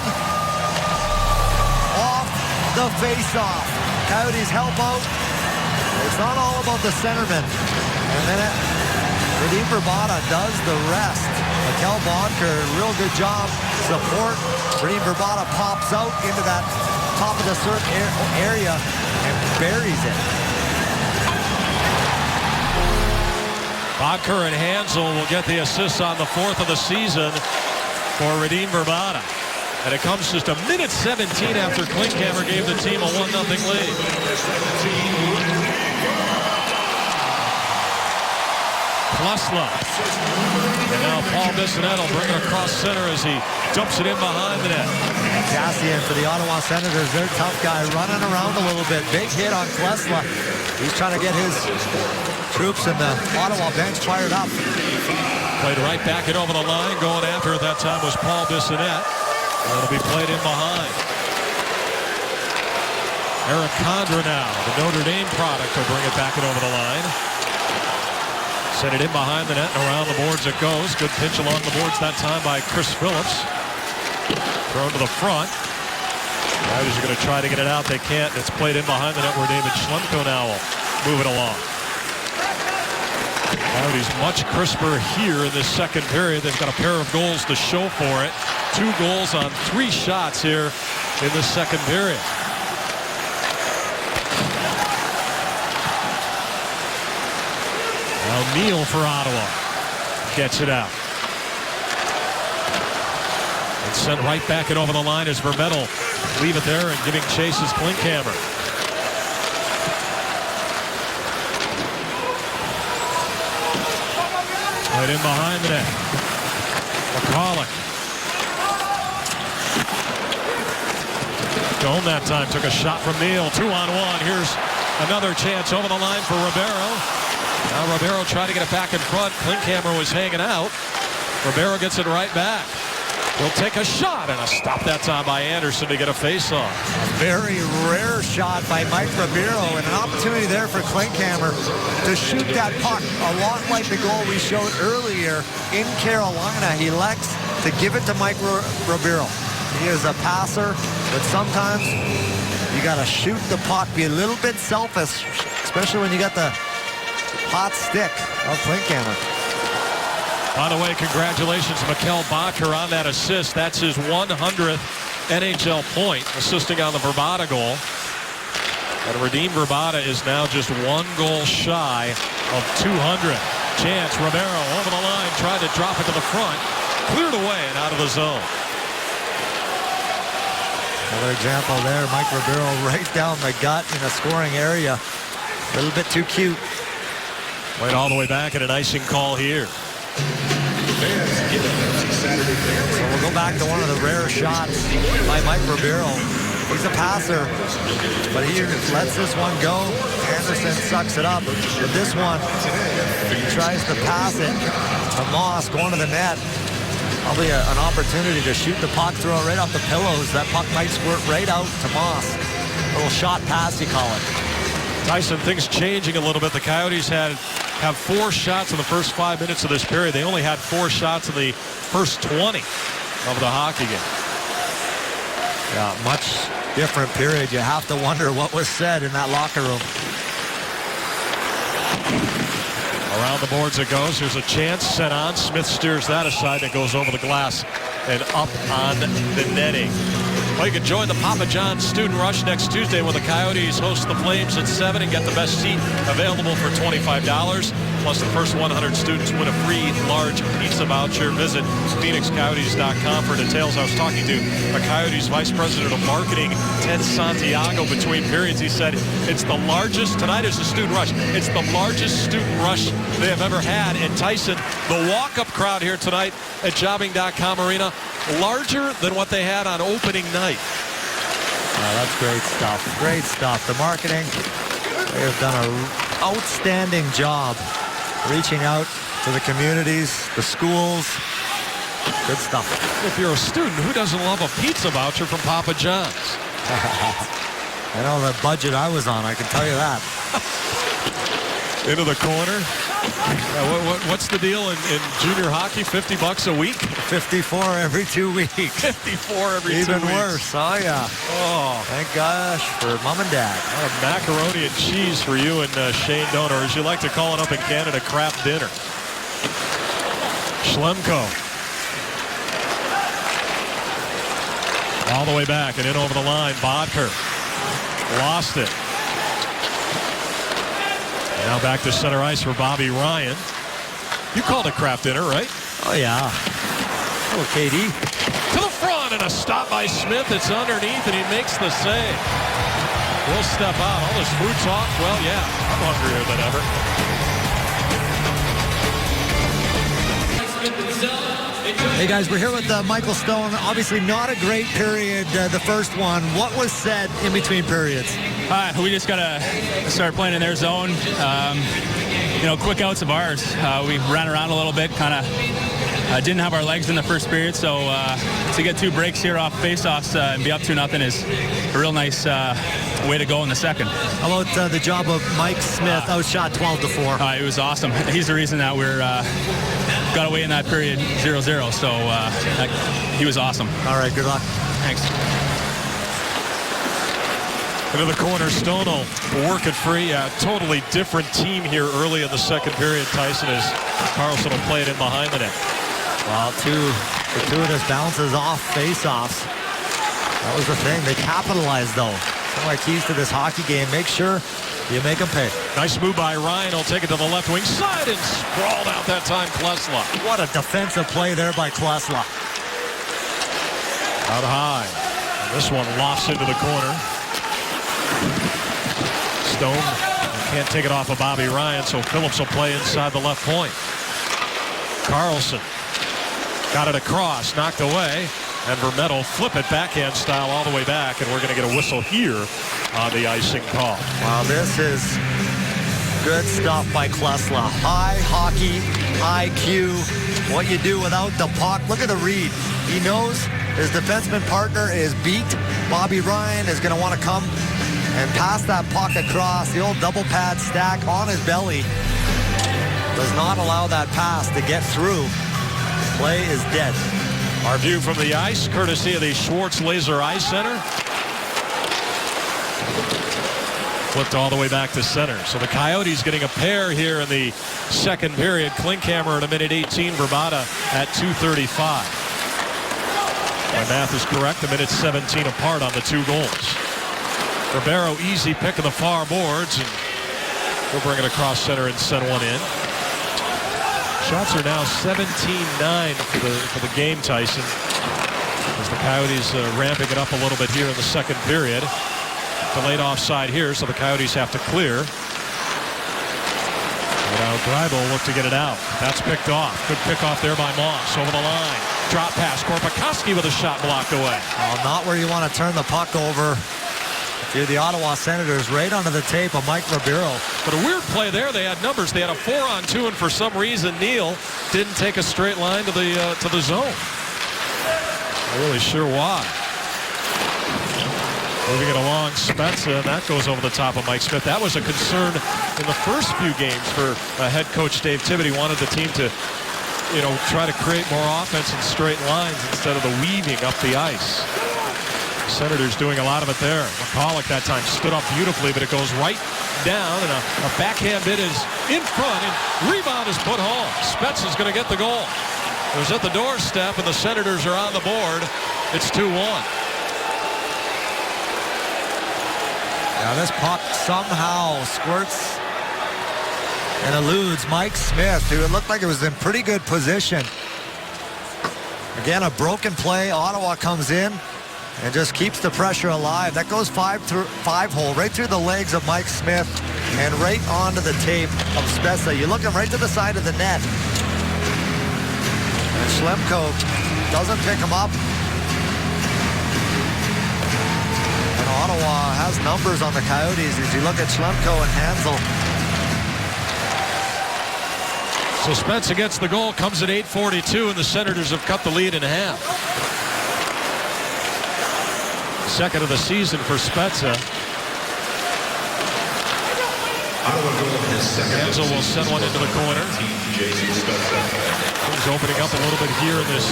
off the face-off. Coyotes help out. It's not all about the centerman. And then Radim Vrbata does the rest. Mikkel Bonker, real good job. Support. Radim Vrbata pops out into that top of the circle area and buries it. Bonker and Hansel will get the assists on the 4th of the season for Radim Vrbata. And it comes just a minute 17 after Klinkhammer gave the team a 1-0 lead. Klesla. And now Paul Bissonnette will bring it across center as he dumps it in behind the net. Cassian for the Ottawa Senators, their tough guy, running around a little bit. Big hit on Klesla. He's trying to get his troops in the Ottawa bench fired up. Played right back it over the line. Going after it that time was Paul Bissonnette. It'll be played in behind. Eric Condra now, the Notre Dame product, will bring it back and over the line. Send it in behind the net and around the boards it goes. Good pitch along the boards that time by Chris Phillips. Thrown to the front. Coyotes are going to try to get it out. They can't. It's played in behind the net where David Schlemko now will move it along. Coyotes much crisper here in this second period. They've got a pair of goals to show for it. 2 goals on 3 shots here in the second period. Now Neal for Ottawa gets it out. And sent right back and over the line as Vermette leave it there and giving chase is Klinkhammer. Right in behind the net. McCulloch. Dome that time took a shot from Neal. 2-on-1. Here's another chance over the line for Ribeiro. Now Ribeiro tried to get it back in front. Klinkhammer was hanging out. Ribeiro gets it right back. He'll take a shot and a stop that time by Anderson to get a face-off. Very rare shot by Mike Ribeiro and an opportunity there for Klinkhammer to shoot that puck. A lot like the goal we showed earlier in Carolina. He elects to give it to Mike Ribeiro. He is a passer, but sometimes you got to shoot the puck, be a little bit selfish, especially when you got the hot stick of Klinkhammer. By the way, congratulations to Mikkel Bonker on that assist. That's his 100th NHL point, assisting on the Vrbata goal. And Radim Vrbata is now just 1 goal shy of 200. Chance, Ribeiro over the line, tried to drop it to the front. Cleared away and out of the zone. Another example there, Mike Ribeiro right down the gut in a scoring area. A little bit too cute. Went all the way back and an icing call here. So we'll go back to one of the rare shots by Mike Ribeiro. He's a passer, but he lets this one go. Anderson sucks it up. But this one, he tries to pass it to Moss going to the net. Probably an opportunity to shoot the puck, throw it right off the pillows. That puck might squirt right out to Moss. Little shot pass, you call it. Tyson, things changing a little bit. The Coyotes have 4 shots in the first 5 minutes of this period. They only had 4 shots in the first 20 of the hockey game. Yeah, much different period. You have to wonder what was said in that locker room. Around the boards it goes. Here's a chance sent on. Smith steers that aside. It goes over the glass and up on the netting. Well, you can join the Papa John's Student Rush next Tuesday when the Coyotes host the Flames at 7 and get the best seat available for $25. Plus, the first 100 students win a free large pizza voucher. Visit PhoenixCoyotes.com for details. I was talking to a Coyotes Vice President of Marketing, Ted Santiago, between periods. He said it's the largest, tonight is the Student Rush, it's the largest student rush they have ever had. And Tyson, the walk-up crowd here tonight at Jobbing.com Arena, larger than what they had on opening night. That's great stuff. Great stuff. The marketing, they have done an outstanding job reaching out to the communities, the schools. Good stuff. If you're a student, who doesn't love a pizza voucher from Papa John's? I know the budget I was on, I can tell you that. Into the corner. What's the deal in junior hockey? $50 a week? 54 every 2 weeks. 54 every 2 weeks. Even worse. Oh, yeah. Oh. Thank gosh for mom and dad. Macaroni and cheese for you and Shane Donor, or as you like to call it up in Canada, crap dinner. Schlemko. All the way back and in over the line. Bodker lost it. Now back to center ice for Bobby Ryan. You called it crap dinner, right? Oh, yeah. Oh, KD. To the front and a stop by Smith. It's underneath and he makes the save. We'll step out. All this food talk. Well, yeah, I'm hungrier than ever. Hey guys, we're here with Michael Stone. Obviously not a great period, the first one. What was said in between periods? We just got to start playing in their zone. Quick outs of ours. We ran around a little bit, kind of didn't have our legs in the first period. So to get 2 breaks here off faceoffs and be up 2-0 is a real nice way to go in the second. How about the job of Mike Smith, outshot 12-4? It was awesome. He's the reason that we're got away in that period 0-0. So he was awesome. All right, good luck. Thanks. Into the corner, Stonel working free. A totally different team here early in the second period, Tyson, as Carlson will play it in behind the net. Well, gratuitous bounces off face-offs. That was the thing. They capitalized, though. Some of our keys to this hockey game. Make sure you make them pay. Nice move by Ryan. He'll take it to the left wing side and sprawled out that time, Klesla. What a defensive play there by Klesla. Out high. And this one lofts into the corner. Stone can't take it off of Bobby Ryan, so Phillips will play inside the left point. Carlson got it across, knocked away, and Vermette will flip it backhand style all the way back, and we're going to get a whistle here on the icing call. Wow, this is good stuff by Klesla. High hockey, IQ, what you do without the puck. Look at the read. He knows his defenseman partner is beat. Bobby Ryan is going to want to come and pass that puck across. The old double pad stack on his belly does not allow that pass to get through. Play is dead. Our view from the ice, courtesy of the Schwartz Laser Eye Center. Flipped all the way back to center. So the Coyotes getting a pair here in the second period. Klinkhammer at a minute 18, Vrbata at 2:35. My math is correct, a minute 17 apart on the 2 goals. Ribeiro, easy pick of the far boards, and we'll bring it across center and send one in. Shots are now 17-9 for the game, Tyson. As the Coyotes ramping it up a little bit here in the second period. Delayed offside here, so the Coyotes have to clear. Now Greibel looked to get it out. That's picked off. Good pick off there by Moss. Over the line. Drop pass. Korpikoski with a shot blocked away. Well, not where you want to turn the puck over. If you're the Ottawa Senators, right onto the tape of Mike Ribeiro. But a weird play there. They had numbers. They had a 4-on-2, and for some reason Neal didn't take a straight line to the zone. Not really sure why. Moving it along, Spezza, and that goes over the top of Mike Smith. That was a concern in the first few games for head coach Dave Tibbett. He wanted the team to, try to create more offense in straight lines instead of the weaving up the ice. Senators doing a lot of it there. McCulloch that time stood up beautifully, but it goes right down, and a backhand bid is in front, and rebound is put home. Spezza's going to get the goal. It was at the doorstep, and the Senators are on the board. It's 2-1. Now this puck somehow squirts and eludes Mike Smith, who it looked like it was in pretty good position. Again, a broken play. Ottawa comes in and just keeps the pressure alive. That goes 5-hole right through the legs of Mike Smith and right onto the tape of Spezza. You're looking right to the side of the net. And Schlemko doesn't pick him up. And Ottawa has numbers on the Coyotes as you look at Schlemko and Hansel. So Spezza gets the goal, comes at 8:42, and the Senators have cut the lead in half. Second of the season for Spezza. Hansel will send one into the corner. He's opening up a little bit here in this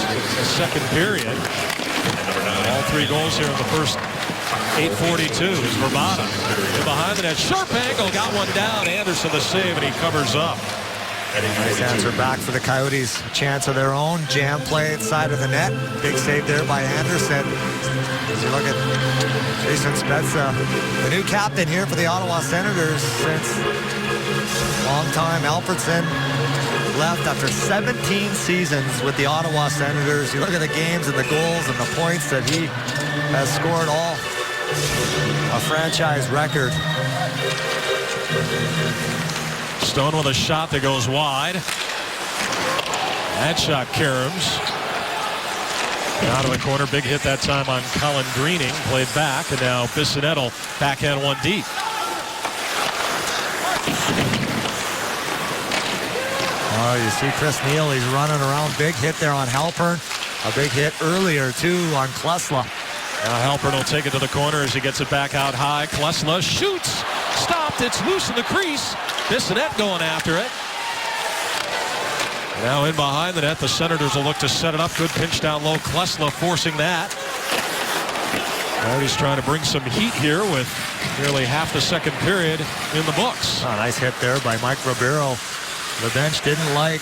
second period. All 3 goals here in the first 8:42 is Vrbata. Behind the net, sharp angle, got one down. Anderson the save, and he covers up. Nice answer back for the Coyotes. A chance of their own. Jam play inside of the net. Big save there by Anderson. As you look at Jason Spezza, the new captain here for the Ottawa Senators since long time Alfredson left after 17 seasons with the Ottawa Senators. You look at the games and the goals and the points that he has scored, all a franchise record. Stone with a shot that goes wide. That shot caroms. Out of the corner, big hit that time on Colin Greening. Played back, and now Bissonetto backhand one deep. Oh, you see Chris Neal, he's running around. Big hit there on Halpern. A big hit earlier, too, on Klesla. Now Halpern will take it to the corner as he gets it back out high. Klesla shoots. Stopped. It's loose in the crease. Bissonette going after it. Now in behind the net, the Senators will look to set it up. Good pinch down low. Klesla forcing that. Coyotes trying to bring some heat here with nearly half the second period in the books. Oh, nice hit there by Mike Ribeiro. The bench didn't like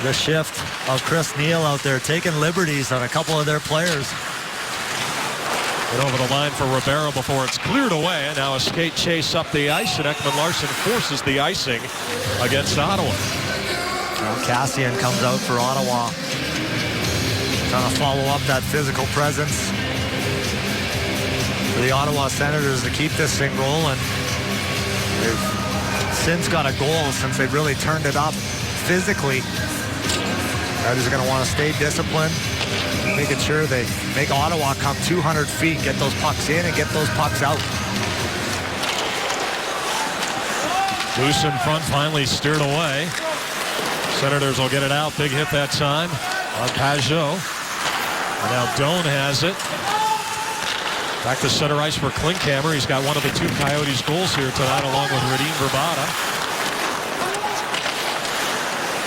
the shift of Chris Neal out there, taking liberties on a couple of their players. Get over the line for Ribeiro before it's cleared away. And now a skate chase up the ice, and Ekman-Larsson forces the icing against Ottawa. Well, Cassian comes out for Ottawa, trying to follow up that physical presence for the Ottawa Senators to keep this thing rolling. They've since got a goal since they've really turned it up physically. Senators are going to want to stay disciplined, making sure they make Ottawa come 200 feet, get those pucks in and get those pucks out. Loose in front, finally steered away. Senators will get it out. Big hit that time on Pajot. And now Doan has it. Back to center ice for Klinkhammer. He's got one of the 2 Coyotes goals here tonight, along with Radim Vrbata.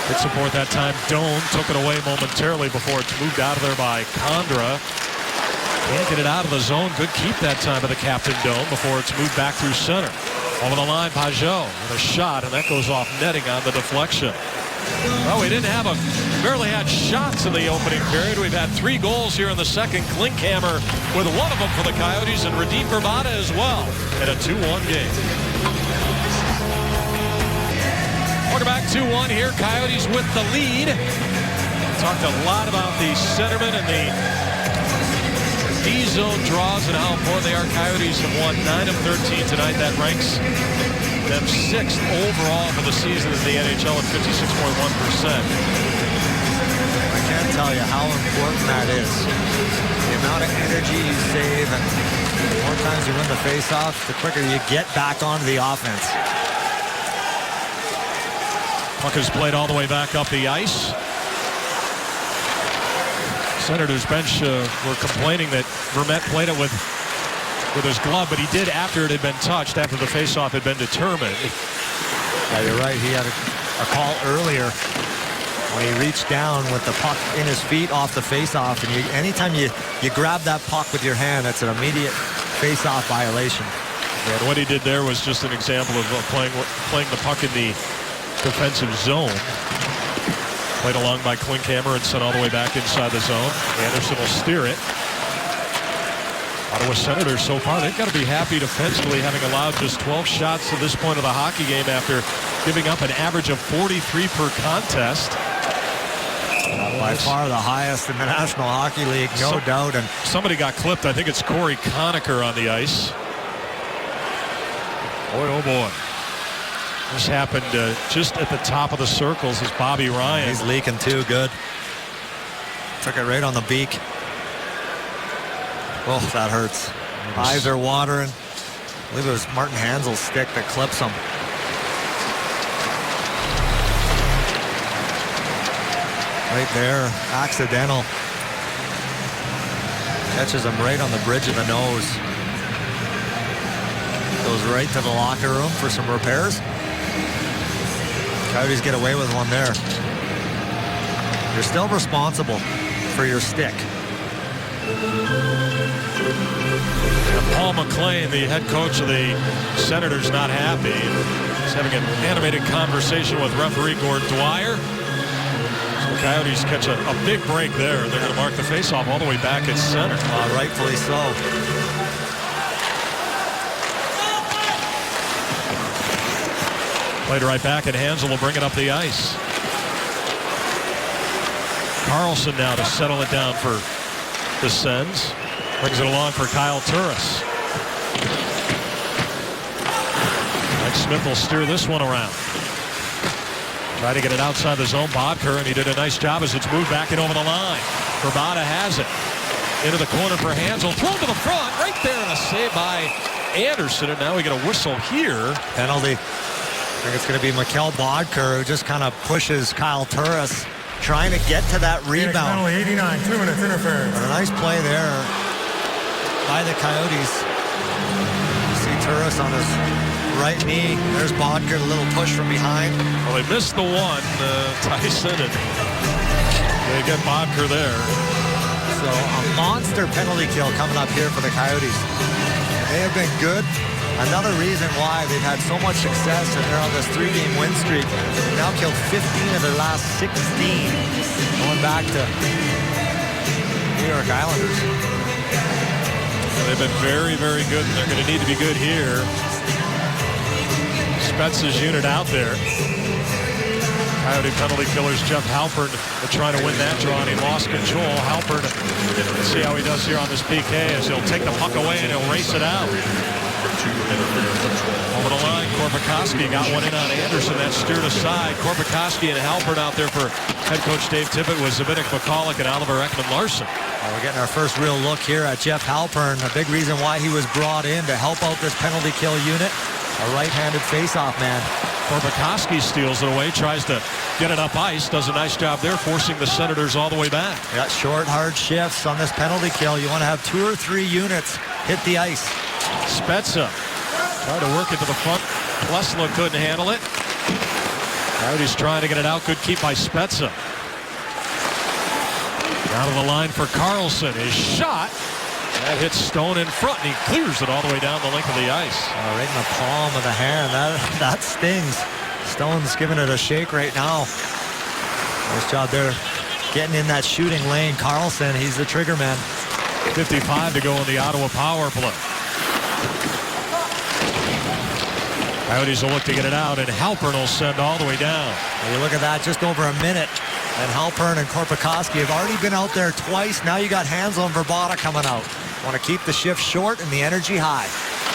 Good support that time. Doan took it away momentarily before it's moved out of there by Condra. Can't get it out of the zone. Good keep that time by the captain, Doan, before it's moved back through center. Over the line, Pajot with a shot, and that goes off netting on the deflection. Well, we barely had shots in the opening period. We've had 3 goals here in the second. Klinkhammer with one of them for the Coyotes, and Radim Vrbata as well in a 2-1 game. Welcome back, 2-1 here. Coyotes with the lead. Talked a lot about the centerman and the D-zone draws and how important they are. Coyotes have won 9 of 13 tonight. That ranks them 6th overall for the season in the NHL at 56.1%. I can't tell you how important that is. The amount of energy you save, and the more times you win the face-off, the quicker you get back onto the offense. Puck is played all the way back up the ice. Senators bench were complaining that Vermette played it with his glove, but he did after it had been touched, after the face-off had been determined. Yeah, you're right. He had a call earlier when he reached down with the puck in his feet off the face-off, and anytime you grab that puck with your hand, that's an immediate face-off violation. And what he did there was just an example of playing the puck in the defensive zone. Played along by Klinkhammer and sent all the way back inside the zone. Anderson will steer it. Ottawa Senators so far, they've got to be happy defensively, having allowed just 12 shots to this point of the hockey game after giving up an average of 43 per contest. By far the highest in the National Hockey League, no doubt. And somebody got clipped. I think it's Corey Conacher on the ice. Boy, oh boy. This happened just at the top of the circles as Bobby Ryan. He's leaking too good. Took it right on the beak. Oh, that hurts. Eyes are watering. I believe it was Martin Hansel's stick that clips him. Right there, accidental. Catches him right on the bridge of the nose. Goes right to the locker room for some repairs. Coyotes get away with one there. You're still responsible for your stick. And Paul McLean, the head coach of the Senators, not happy. He's having an animated conversation with referee Gord Dwyer. So the Coyotes catch a big break there. They're going to mark the faceoff all the way back at center. Rightfully so. Played right back, and Hansel will bring it up the ice. Carlson now to settle it down for the Sens. Brings it along for Kyle Turris. Mike Smith will steer this one around. Try to get it outside the zone. Bodker, and he did a nice job as it's moved back and over the line. Verbata has it. Into the corner for Hansel. Thrown to the front. Right there, and a save by Anderson. And now we get a whistle here. Penalty. I think it's going to be Mikkel Bodker, who just kind of pushes Kyle Turris, trying to get to that rebound. Penalty 89, 2 minutes interference. But a nice play there by the Coyotes. You see Turris on his right knee. There's Bodker, a little push from behind. Well, they missed the one, Tyson, and they get Bodker there. So a monster penalty kill coming up here for the Coyotes. They have been good. Another reason why they've had so much success and they're on this 3-game win streak. They've now killed 15 of their last 16, going back to New York Islanders. They've been very, very good, and they're going to need to be good here. Spetz's unit out there. Coyote penalty killers Jeff Halpern trying to win that draw, and he lost control. Halpern, let's see how he does here on this PK as he'll take the puck away and he'll race it out. Over the line, Korpikoski got one in on Anderson. That steered aside. Korpikoski and Halpern out there for head coach Dave Tippett with Zbynek McCulloch and Oliver Ekman-Larsson. We're getting our first real look here at Jeff Halpern. A big reason why he was brought in to help out this penalty kill unit. A right-handed face-off man. Korpikoski steals it away, tries to get it up ice, does a nice job there, forcing the Senators all the way back. Got short, hard shifts on this penalty kill. You want to have 2 or 3 units hit the ice. Spezza tried to work it to the front. Plesla couldn't handle it. Coyotes trying to get it out. Good keep by Spezza. Down to the line for Carlson. His shot. That hits Stone in front, and he clears it all the way down the length of the ice. Right in the palm of the hand. That stings. Stone's giving it a shake right now. Nice job there getting in that shooting lane. Carlson, he's the trigger man. 55 to go in the Ottawa power play. Coyotes will look to get it out, and Halpern will send all the way down. Well, you look at that, just over a minute. And Halpern and Korpikoski have already been out there twice. Now you got Hansel and Verbata coming out. Want to keep the shift short and the energy high.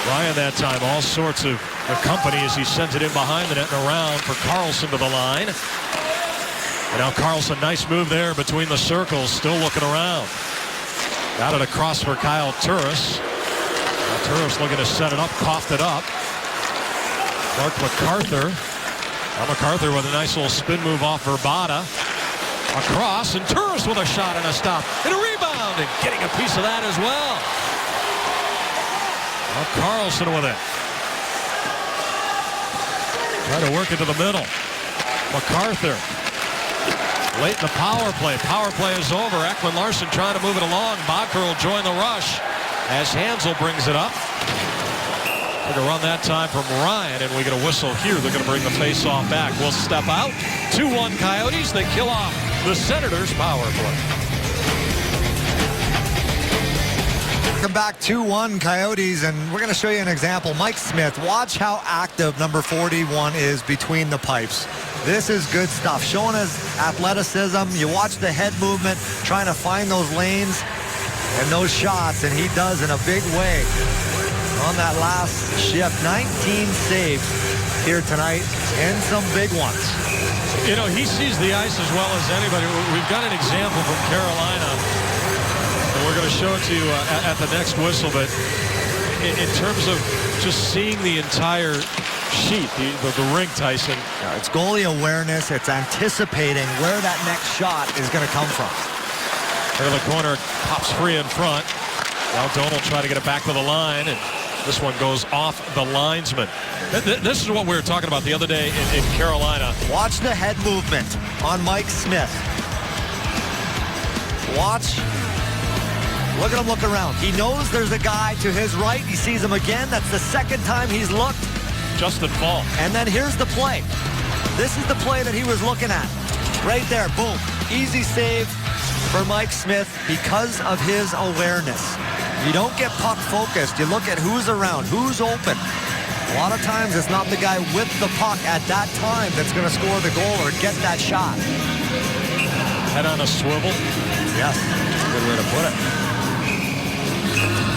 Ryan that time, all sorts of the company as he sends it in behind the net and around for Carlson to the line. And now Carlson, nice move there between the circles, still looking around. Got it across for Kyle Turris. Turris looking to set it up, coughed it up. Mark MacArthur. Now MacArthur with a nice little spin move off Verbata. Across, and Turris with a shot and a stop. And a rebound, and getting a piece of that as well. Now Carlson with it. Trying to work it to the middle. MacArthur. Late in the power play. Power play is over. Ekman Larsson trying to move it along. Bodker will join the rush as Hansel brings it up. Going to run that time from Ryan, and we get a whistle here. They're going to bring the face-off back. We'll step out. 2-1 Coyotes. They kill off the Senators' power play. Come back 2-1 Coyotes, and we're going to show you an example. Mike Smith, watch how active number 41 is between the pipes. This is good stuff. Showing his athleticism. You watch the head movement, trying to find those lanes and those shots, and he does in a big way. On that last shift, 19 saves here tonight, and some big ones. You know, he sees the ice as well as anybody. We've got an example from Carolina, and we're going to show it to you at the next whistle, but in terms of just seeing the entire sheet, the rink, Tyson. It's goalie awareness. It's anticipating where that next shot is going to come from. Into the corner, pops free in front. Now Donald try to get it back to the line, and this one goes off the linesman. This is what we were talking about the other day in Carolina. Watch the head movement on Mike Smith. Watch. Look at him look around. He knows there's a guy to his right. He sees him again. That's the second time he's looked. Justin Fall. And then here's the play. This is the play that he was looking at. Right there. Boom. Easy save for Mike Smith because of his awareness. You don't get puck focused. You look at who's around, who's open. A lot of times it's not the guy with the puck at that time that's going to score the goal or get that shot. Head on a swivel. Yes, that's a good way to put it.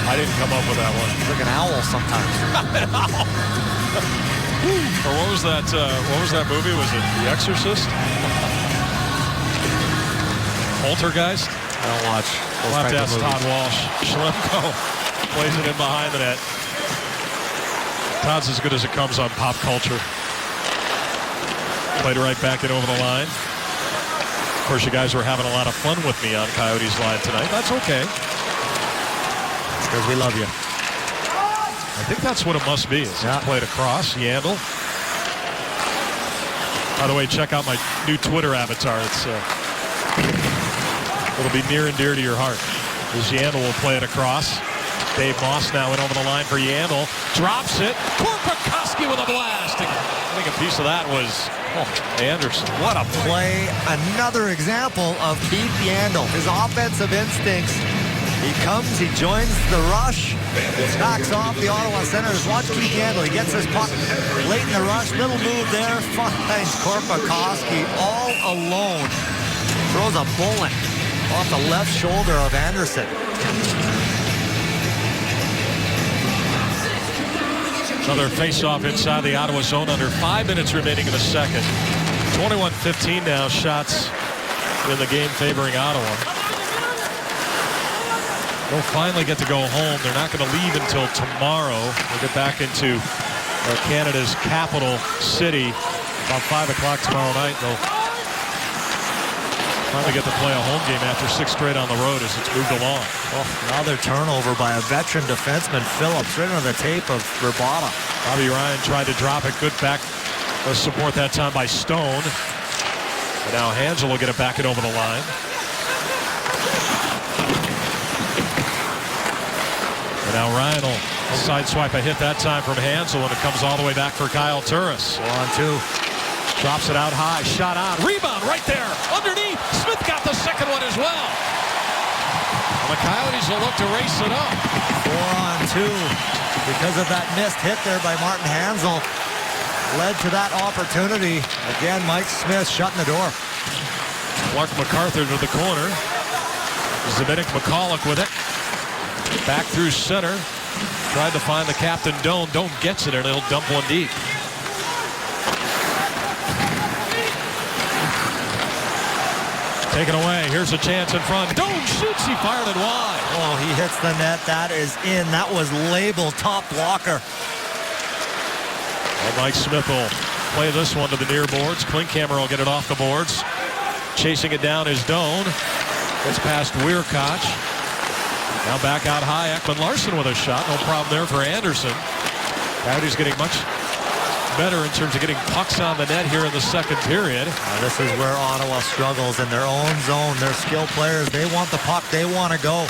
I didn't come up with that one. It's like an owl sometimes. Or what was that movie? Was it The Exorcist? Poltergeist? I don't watch. We'll have to ask Todd Walsh. Schlemko plays it in behind the net. Todd's as good as it comes on pop culture. Played right back in over the line. Of course, you guys were having a lot of fun with me on Coyotes Live tonight. That's okay. It's because we love you. I think that's what it must be. It's played across. Yandel. By the way, check out my new Twitter avatar. It'll be near and dear to your heart. As Yandel will play it across. Dave Moss now in over the line for Yandel. Drops it. Korpikoski with a blast. I think a piece of that was Anderson. What a play. Another example of Keith Yandel. His offensive instincts. He comes, he joins the rush. Knocks off the Ottawa Senators. Watch Keith Yandel. He gets his puck late in the rush. Little move there. Finds Korpikoski all alone. Throws a bullet off the left shoulder of Anderson. Another face-off inside the Ottawa zone under 5 minutes remaining in the second. 21-15 now, shots in the game favoring Ottawa. They'll finally get to go home. They're not going to leave until tomorrow. They'll get back into Canada's capital city about 5 o'clock tomorrow night. They'll finally get to play a home game after 6 straight on the road as it's moved along. Oh, another turnover by a veteran defenseman, Phillips, right on the tape of Verbata. Bobby Ryan tried to drop it. Good back support that time by Stone. And now Hansel will get it back and over the line. And now Ryan will sideswipe a hit that time from Hansel, and it comes all the way back for Kyle Turris. 1-2. Drops it out high, shot on, rebound right there, underneath. Smith got the second one as well. And the Coyotes will look to race it up. 4-on-2 because of that missed hit there by Martin Hansel. Led to that opportunity. Again, Mike Smith shutting the door. Mark MacArthur to the corner. Zbynek McCulloch with it. Back through center. Tried to find the captain, Doan. Doan gets it, and he'll dump one deep. Taken away. Here's a chance in front. Doan shoots. He fired it wide. Oh, he hits the net. That is in. That was labeled top blocker. And Mike Smith will play this one to the near boards. Klinkhammer will get it off the boards. Chasing it down is Doan. Gets past Wiercott. Now back out high. Ekman Larsson with a shot. No problem there for Anderson. Coyotes getting much better in terms of getting pucks on the net here in the second period. This is where Ottawa struggles in their own zone. They're skilled players. They want the puck. They want to go.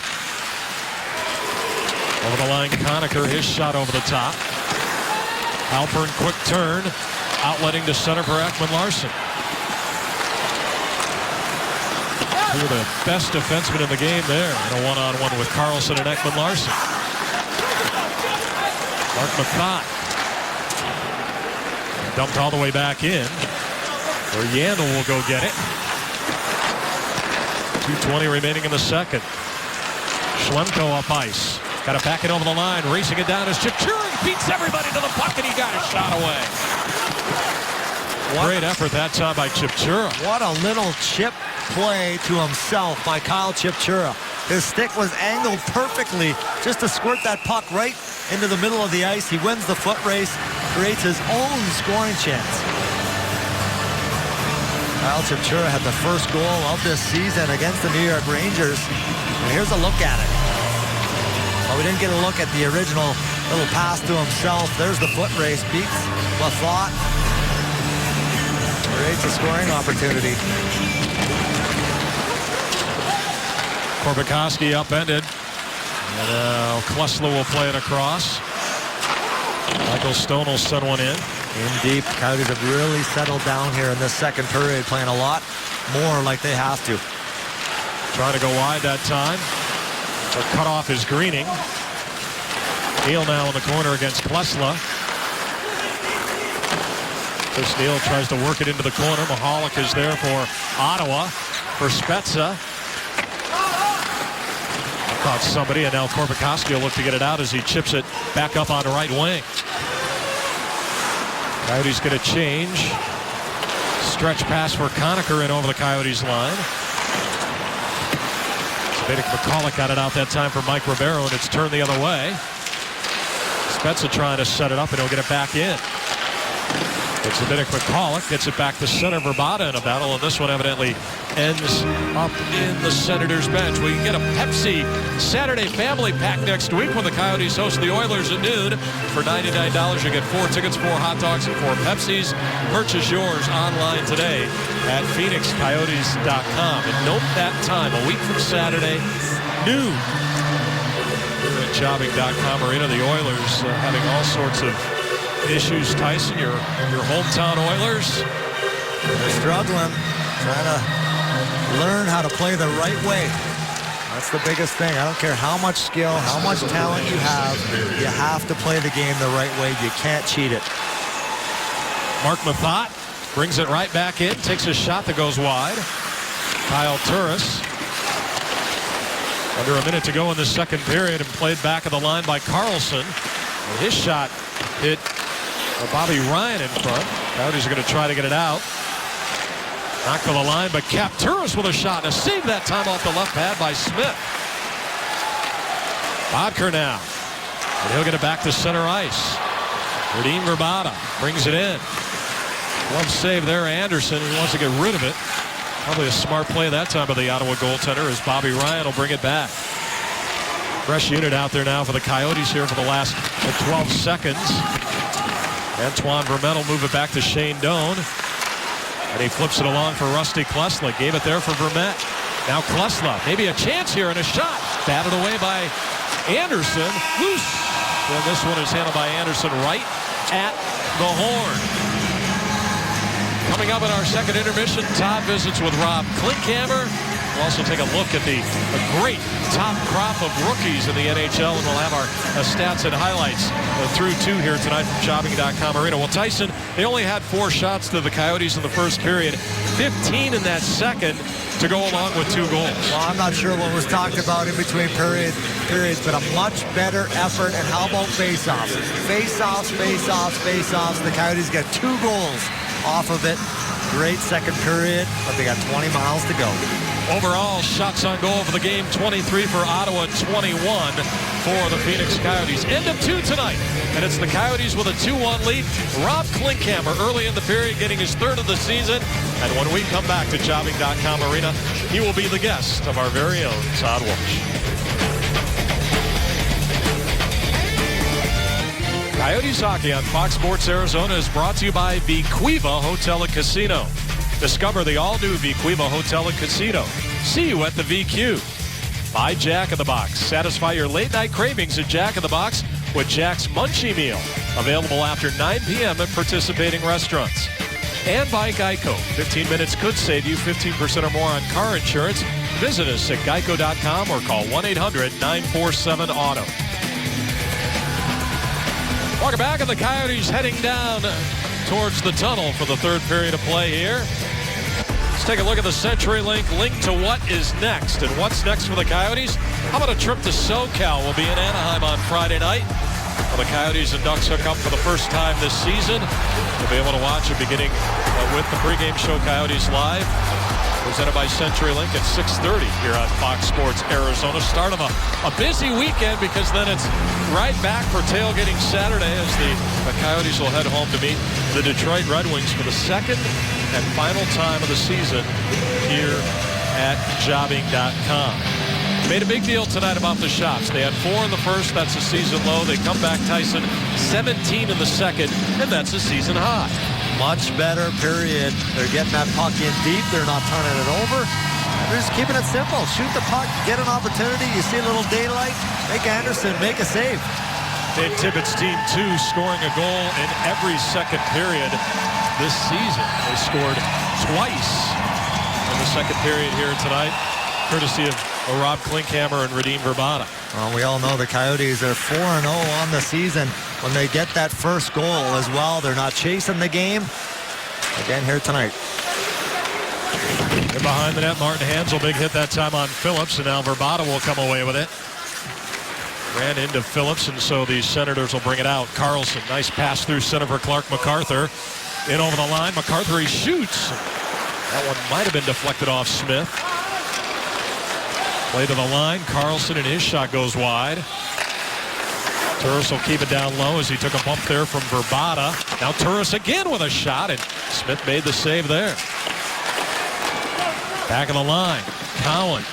Over the line, Conacher, his shot over the top. Halpern, quick turn. Outletting to center for Ekman Larsson. Two of the best defensemen in the game there in a one-on-one with Karlsson and Ekman Larsson. Mark Methot. Dumped all the way back in. Where Yandel will go get it. 2:20 remaining in the second. Schlemko up ice. Got to back it over the line. Racing it down is Chipchura. Beats everybody to the puck, and he got a shot away. Great effort that time by Chipchura. What a little chip play to himself by Kyle Chipchura. His stick was angled perfectly just to squirt that puck right into the middle of the ice. He wins the foot race, creates his own scoring chance. Kyle Chipchura had the first goal of this season against the New York Rangers. And here's a look at it. Well, we didn't get a look at the original little pass to himself. There's the foot race. Beats Methot. Creates a scoring opportunity. Korpikoski upended. And now Klesla will play it across. Michael Stone will send one in. In deep. Coyotes have really settled down here in this second period, playing a lot more like they have to. Trying to go wide that time. The cutoff is Greening. Neal now in the corner against Klesla. Chris Neal tries to work it into the corner. Mahalik is there for Ottawa. For Spezza. Caught somebody, and now Korpikoski will look to get it out as he chips it back up on the right wing. Coyotes get a change. Stretch pass for Conacher in over the Coyotes line. Zbynek McCulloch got it out that time for Mike Ribeiro, and it's turned the other way. Spezza trying to set it up, and he'll get it back in. It's Zbynek McCulloch, gets it back to center. Vrbata in a battle, and this one evidently ends up in the Senators bench. We can get a Pepsi Saturday family pack next week when the Coyotes host the Oilers at noon. For $99, you get 4 tickets, 4 hot dogs, and 4 Pepsis. Purchase yours online today at PhoenixCoyotes.com. And note that time, a week from Saturday, noon. Here at Jobbing.com Arena, the Oilers having all sorts of issues. Tyson, your hometown Oilers. They're struggling, trying to learn how to play the right way. That's the biggest thing. I don't care how much skill, how much talent you have to play the game the right way. You can't cheat it. Mark Methot brings it right back in, takes a shot that goes wide. Kyle Turris. Under a minute to go in the second period, and played back of the line by Karlsson. And his shot hit Bobby Ryan in front. Coyotes are going to try to get it out. Knocked to the line, but Cap Turris with a shot, and a save that time off the left pad by Smith. Bodker now, and he'll get it back to center ice. Radim Vrbata brings it in. Glove save there, Anderson. He wants to get rid of it. Probably a smart play that time by the Ottawa goaltender, as Bobby Ryan will bring it back. Fresh unit out there now for the Coyotes here for the last 12 seconds. Antoine Vermette will move it back to Shane Doan. And he flips it along for Rusty Klesla. Gave it there for Vermette. Now Klesla, maybe a chance here and a shot. Batted away by Anderson. Loose. And this one is handled by Anderson right at the horn. Coming up in our second intermission, Todd visits with Rob Klinkhammer. We'll also take a look at a great top crop of rookies in the NHL, and we'll have our stats and highlights through 2 here tonight from Jobing.com Arena. Well, Tyson, they only had 4 shots to the Coyotes in the first period, 15 in that second to go along with 2 goals. Well, I'm not sure what was talked about in between periods, but a much better effort. And how about face-offs? Face-offs. The Coyotes got 2 goals off of it. Great second period, but they got 20 miles to go. Overall, shots on goal for the game, 23 for Ottawa, 21 for the Phoenix Coyotes. End of 2 tonight, and it's the Coyotes with a 2-1 lead. Rob Klinkhammer early in the period getting his 3rd of the season. And when we come back to Jobing.com Arena, he will be the guest of our very own Todd Walsh. Coyotes hockey on Fox Sports Arizona is brought to you by Vequiva Hotel and Casino. Discover the all-new Vequiva Hotel and Casino. See you at the VQ. By Jack in the Box. Satisfy your late-night cravings at Jack in the Box with Jack's Munchie Meal. Available after 9 p.m. at participating restaurants. And by Geico. 15 minutes could save you 15% or more on car insurance. Visit us at geico.com or call 1-800-947-AUTO. Welcome back, and the Coyotes heading down towards the tunnel for the 3rd period of play here. Let's take a look at the CenturyLink link to what is next. And what's next for the Coyotes? How about a trip to SoCal? We'll be in Anaheim on Friday night. Well, the Coyotes and Ducks hook up for the first time this season. You'll be able to watch it beginning with the pregame show Coyotes Live, presented by CenturyLink at 6:30 here on Fox Sports Arizona. Start of a busy weekend, because then it's right back for tailgating Saturday as the Coyotes will head home to meet the Detroit Red Wings for the 2nd and final time of the season here at Jobing.com. Made a big deal tonight about the shots. They had 4 in the first. That's a season low. They come back, Tyson, 17 in the second, and that's a season high. Much better period. They're getting that puck in deep. They're not turning it over. They're just keeping it simple. Shoot the puck, get an opportunity. You see a little daylight, make Anderson make a save. Dave Tippett's team, too, scoring a goal in every second period this season. They scored twice in the second period here tonight, courtesy of Rob Klinkhammer and Radim Vrbata. Well, we all know the Coyotes are 4-0 on the season. When they get that first goal as well, they're not chasing the game. Again here tonight. And behind the net, Martin Hansel, big hit that time on Phillips, and now Vrbata will come away with it. Ran into Phillips, and so the Senators will bring it out. Carlson, nice pass through center for Clark MacArthur. In over the line, MacArthur, he shoots. That one might have been deflected off Smith. Play to the line. Carlson, and his shot goes wide. Turris will keep it down low as he took a bump there from Vrbata. Now Turris again with a shot, and Smith made the save there. Back of the line. Cowan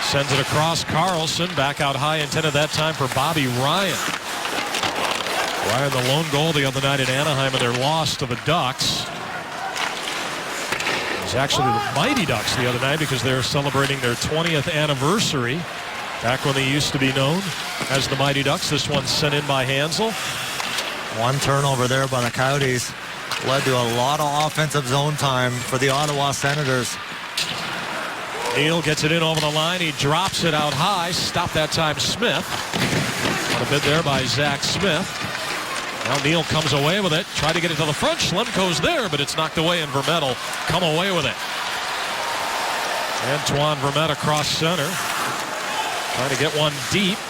sends it across. Carlson back out high, intended that time for Bobby Ryan. Ryan, the lone goal the other night in Anaheim in their loss to the Ducks. It was actually the Mighty Ducks the other night, because they're celebrating their 20th anniversary. Back when they used to be known as the Mighty Ducks. This one's sent in by Hansel. One turnover there by the Coyotes led to a lot of offensive zone time for the Ottawa Senators. Neal gets it in over the line. He drops it out high. Stopped that time Smith. On a bid there by Zach Smith. Now Neal comes away with it. Tried to get it to the front. Schlemko's there, but it's knocked away, and Vermette will come away with it. Antoine Vermette across center. Trying to get one deep. A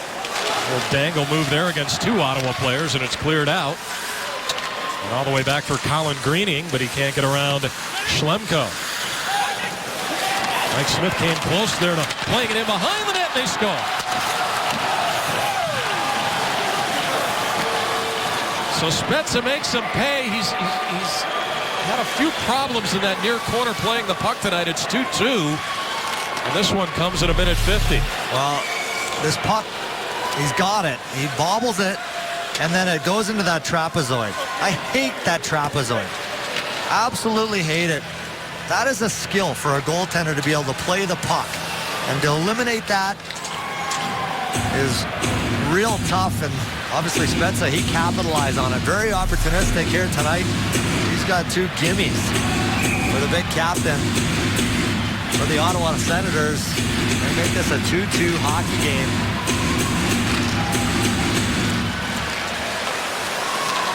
little dangle move there against 2 Ottawa players, and it's cleared out. And all the way back for Colin Greening, but he can't get around Schlemko. Mike Smith came close there to playing it in behind the net, and they score. So Spezza makes him pay. He's had a few problems in that near corner playing the puck tonight. It's 2-2. And this one comes at a minute 50. Well, this puck, he's got it. He bobbles it, and then it goes into that trapezoid. I hate that trapezoid. Absolutely hate it. That is a skill for a goaltender to be able to play the puck. And to eliminate that is real tough. And obviously Spezza, he capitalized on it. Very opportunistic here tonight. He's got 2 gimmies for the big captain. for the Ottawa Senators and make this a 2-2 hockey game.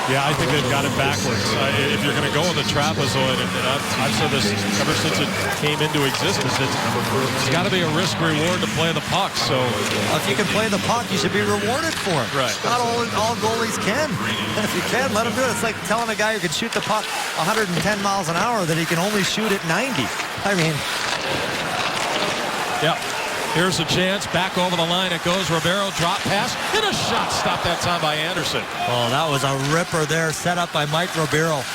Yeah, I think they've got it backwards. If you're going to go with a trapezoid, and I've said this ever since it came into existence, it's got to be a risk-reward to play the puck. So if you can play the puck, you should be rewarded for it. Right. Not all goalies can. If you can, let them do it. It's like telling a guy who can shoot the puck 110 miles an hour that he can only shoot at 90. I mean... Yeah. Here's a chance. Back over the line it goes. Ribeiro, drop pass. Hit a shot. Stopped that time by Anderson. Oh, that was a ripper there, set up by Mike Ribeiro.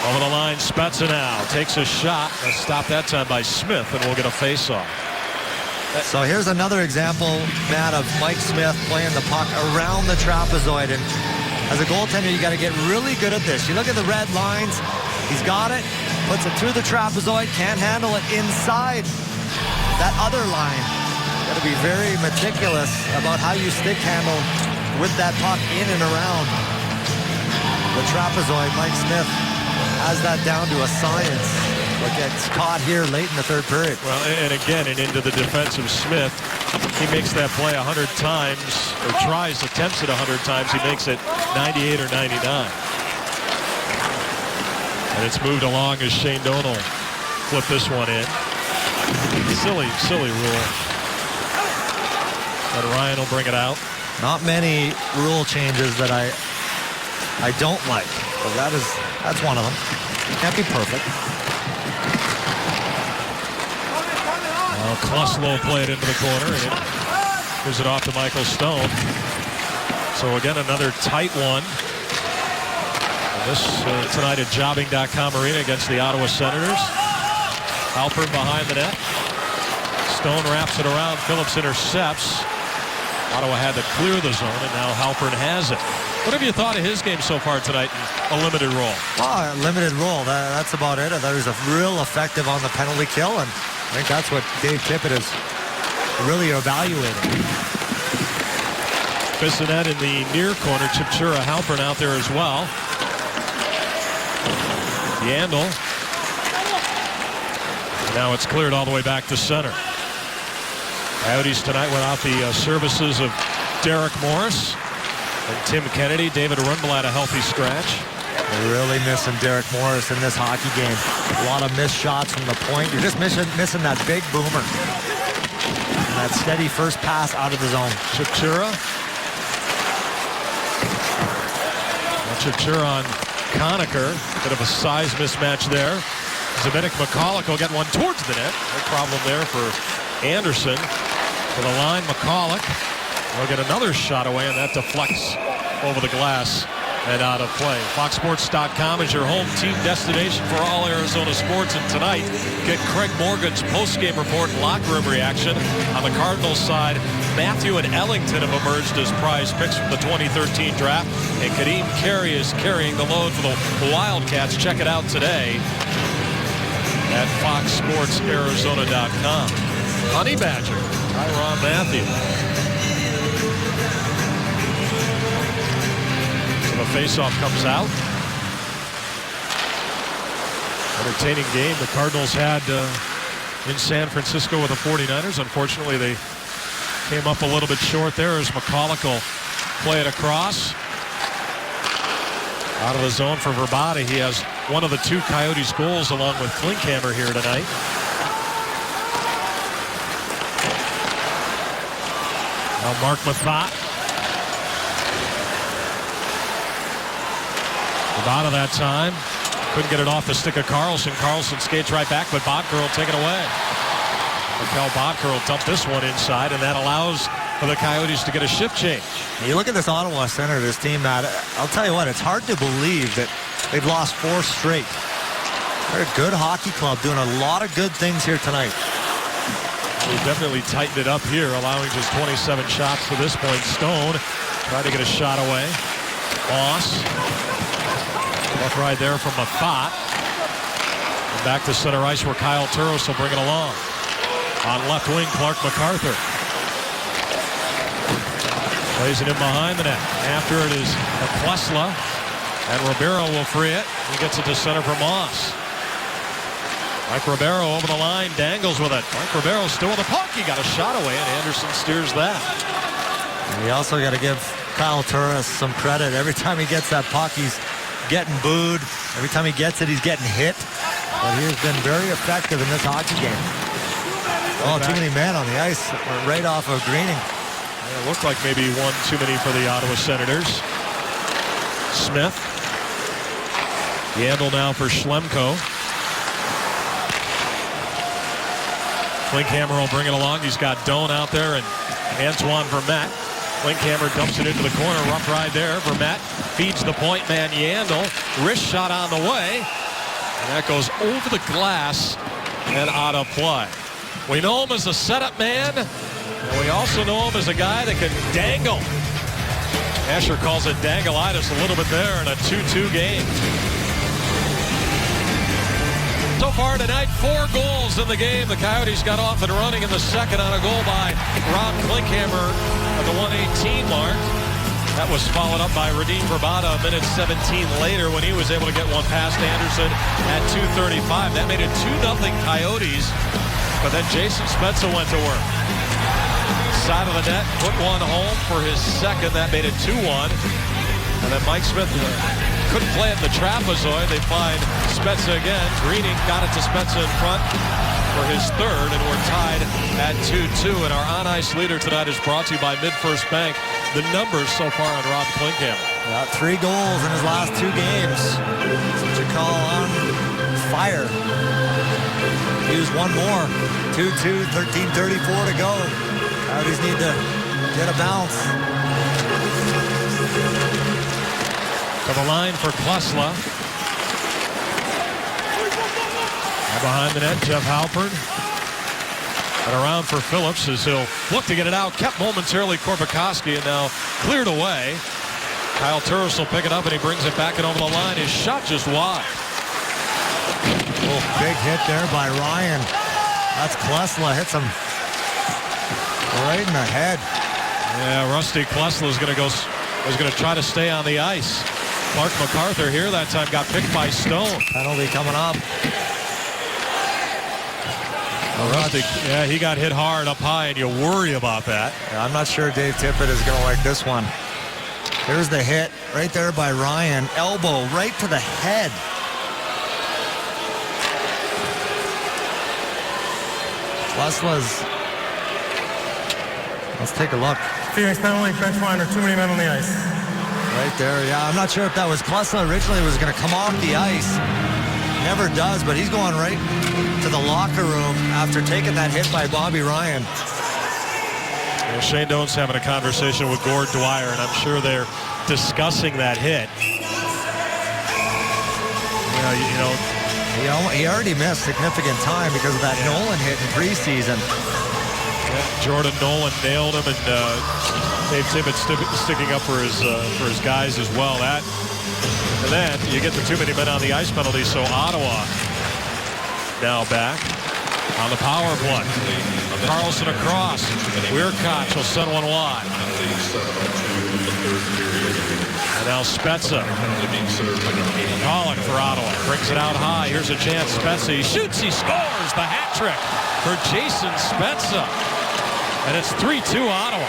Over the line, Spezza now takes a shot. Stopped that time by Smith, and we'll get a face-off. So here's another example, Matt, of Mike Smith playing the puck around the trapezoid. And as a goaltender, you got to get really good at this. You look at the red lines. He's got it. Puts it through the trapezoid. Can't handle it inside that other line. Got to be very meticulous about how you stick handle with that puck in and around the trapezoid. Mike Smith has that down to a science, but gets caught here late in the third period. Well, and again, and into the defensive Smith, he makes that play 100 times, or attempts it 100 times. He makes it 98 or 99. And it's moved along as Shane Doan will flip this one in. Silly rule. But Ryan will bring it out. Not many rule changes that I don't like, but that's one of them. Can't be perfect. Well, Kluslow played into the corner, and it gives it off to Michael Stone. So again, another tight one. And this tonight at Jobbing.com Arena against the Ottawa Senators. Halpern behind the net. Stone wraps it around. Phillips intercepts. Ottawa had to clear the zone, and now Halpern has it. What have you thought of his game so far tonight in a limited role? Oh, a limited role. That's about it. I thought he was real effective on the penalty kill, and I think that's what Dave Tippett is really evaluating. Bissonnette in the near corner. Chipchura, Halpern out there as well. Yandel. Now it's cleared all the way back to center. Coyotes tonight without the services of Derek Morris and Tim Kennedy. David Rundblad a healthy scratch. They're really missing Derek Morris in this hockey game. A lot of missed shots from the point. You're just missing that big boomer. And that steady first pass out of the zone. Chipchura. Chipchura on Conacher. Bit of a size mismatch there. Zbynek McCulloch will get one towards the net. No problem there for Anderson. To the line, McCulloch will get another shot away, and that deflects over the glass and out of play. FoxSports.com is your home team destination for all Arizona sports. And tonight, get Craig Morgan's post-game report and locker room reaction. On the Cardinals side, Matthew and Ellington have emerged as prize picks from the 2013 draft. And Kadeem Carey is carrying the load for the Wildcats. Check it out today at FoxSportsArizona.com. Honey Badger, Tyrann Mathieu. So the faceoff comes out. Entertaining game the Cardinals had in San Francisco with the 49ers. Unfortunately, they came up a little bit short there as McCulloch will play it across. Out of the zone for Verbata. He has one of the two Coyotes goals along with Klinkhammer here tonight. Now Mark Mathot. Verbata that time. Couldn't get it off the stick of Carlson. Carlson skates right back, but Bottker will take it away. Mikhail Bottker will dump this one inside, and that allows for the Coyotes to get a shift change. You look at this Ottawa Senators team, Matt. I'll tell you what, it's hard to believe that they've lost 4 straight. They're a good hockey club doing a lot of good things here tonight. We've definitely tightened it up here, allowing just 27 shots to this point. Stone trying to get a shot away. Moss. Left right there from Mathot. And back to center ice where Kyle Turris will bring it along. On left wing, Clark MacArthur. Plays it in behind the net. After it is Klesla. And Ribeiro will free it. He gets it to center for Moss. Mike Ribeiro over the line, dangles with it. Mike Ribeiro still with the puck. He got a shot away, and Anderson steers that. And you also got to give Kyle Turris some credit. Every time he gets that puck, he's getting booed. Every time he gets it, he's getting hit. But he has been very effective in this hockey game. Oh, too many men on the ice right off of Greening. It looked like maybe one too many for the Ottawa Senators. Smith. Yandel now for Schlemko. Klinkhammer will bring it along. He's got Doan out there and Antoine Vermette. Klinkhammer dumps it into the corner. Rough ride there. Vermette feeds the point man Yandel. Wrist shot on the way. And that goes over the glass and out of play. We know him as a setup man. And we also know him as a guy that can dangle. Asher calls it dangleitis a little bit there in a 2-2 game. So far tonight, 4 goals in the game. The Coyotes got off and running in the second on a goal by Rob Klinkhammer at the 1:18 mark. That was followed up by Radim Vrbata a minute 17 later when he was able to get one past Anderson at 2:35. That made it 2-0 Coyotes. But then Jason Spezza went to work. Side of the net, put one home for his second. That made it 2-1. And then Mike Smith couldn't play it in the trapezoid. They find Spezza again. Greening got it to Spezza in front for his third, and we're tied at 2-2. And our on-ice leader tonight is brought to you by MidFirst Bank. The numbers so far on Rob Klinkhammer. Got 3 goals in his last 2 games. That's what you call on fire. Use one more. 2-2, 13:34 to go. Coyotes need to get a bounce. To the line for Klesla. And behind the net, Jeff Halpern. And around for Phillips as he'll look to get it out. Kept momentarily Korpikoski and now cleared away. Kyle Turris will pick it up and he brings it back and over the line. His shot just wide. Oh, big hit there by Ryan. That's Klesla. Hits him right in the head. Yeah, Rusty Klesla is going to try to stay on the ice. Clark MacArthur here that time got picked by Stone. Penalty coming up. Rusty, yeah, he got hit hard up high, and you worry about that. Yeah, I'm not sure Dave Tippett is going to like this one. Here's the hit right there by Ryan. Elbow right to the head. Lesla's. Let's take a look. Phoenix penalty, bench liner, too many men on the ice. Right there, yeah. I'm not sure if that was Klesla originally was going to come off the ice. Never does, but he's going right to the locker room after taking that hit by Bobby Ryan. Well, Shane Doan's having a conversation with Gord Dwyer, and I'm sure they're discussing that hit. He already missed significant time because of that Nolan hit in preseason. Yeah, Jordan Nolan nailed him, and Dave Tippett sticking up for his guys as well. And then you get the too many men on the ice penalty, so Ottawa now back on the power play. Carlson across. Weirkoch will send one wide. And now Spezza. Calling for Ottawa. Brings it out high. Here's a chance. Spezza. He shoots. He scores. The hat trick for Jason Spezza. And it's 3-2 Ottawa.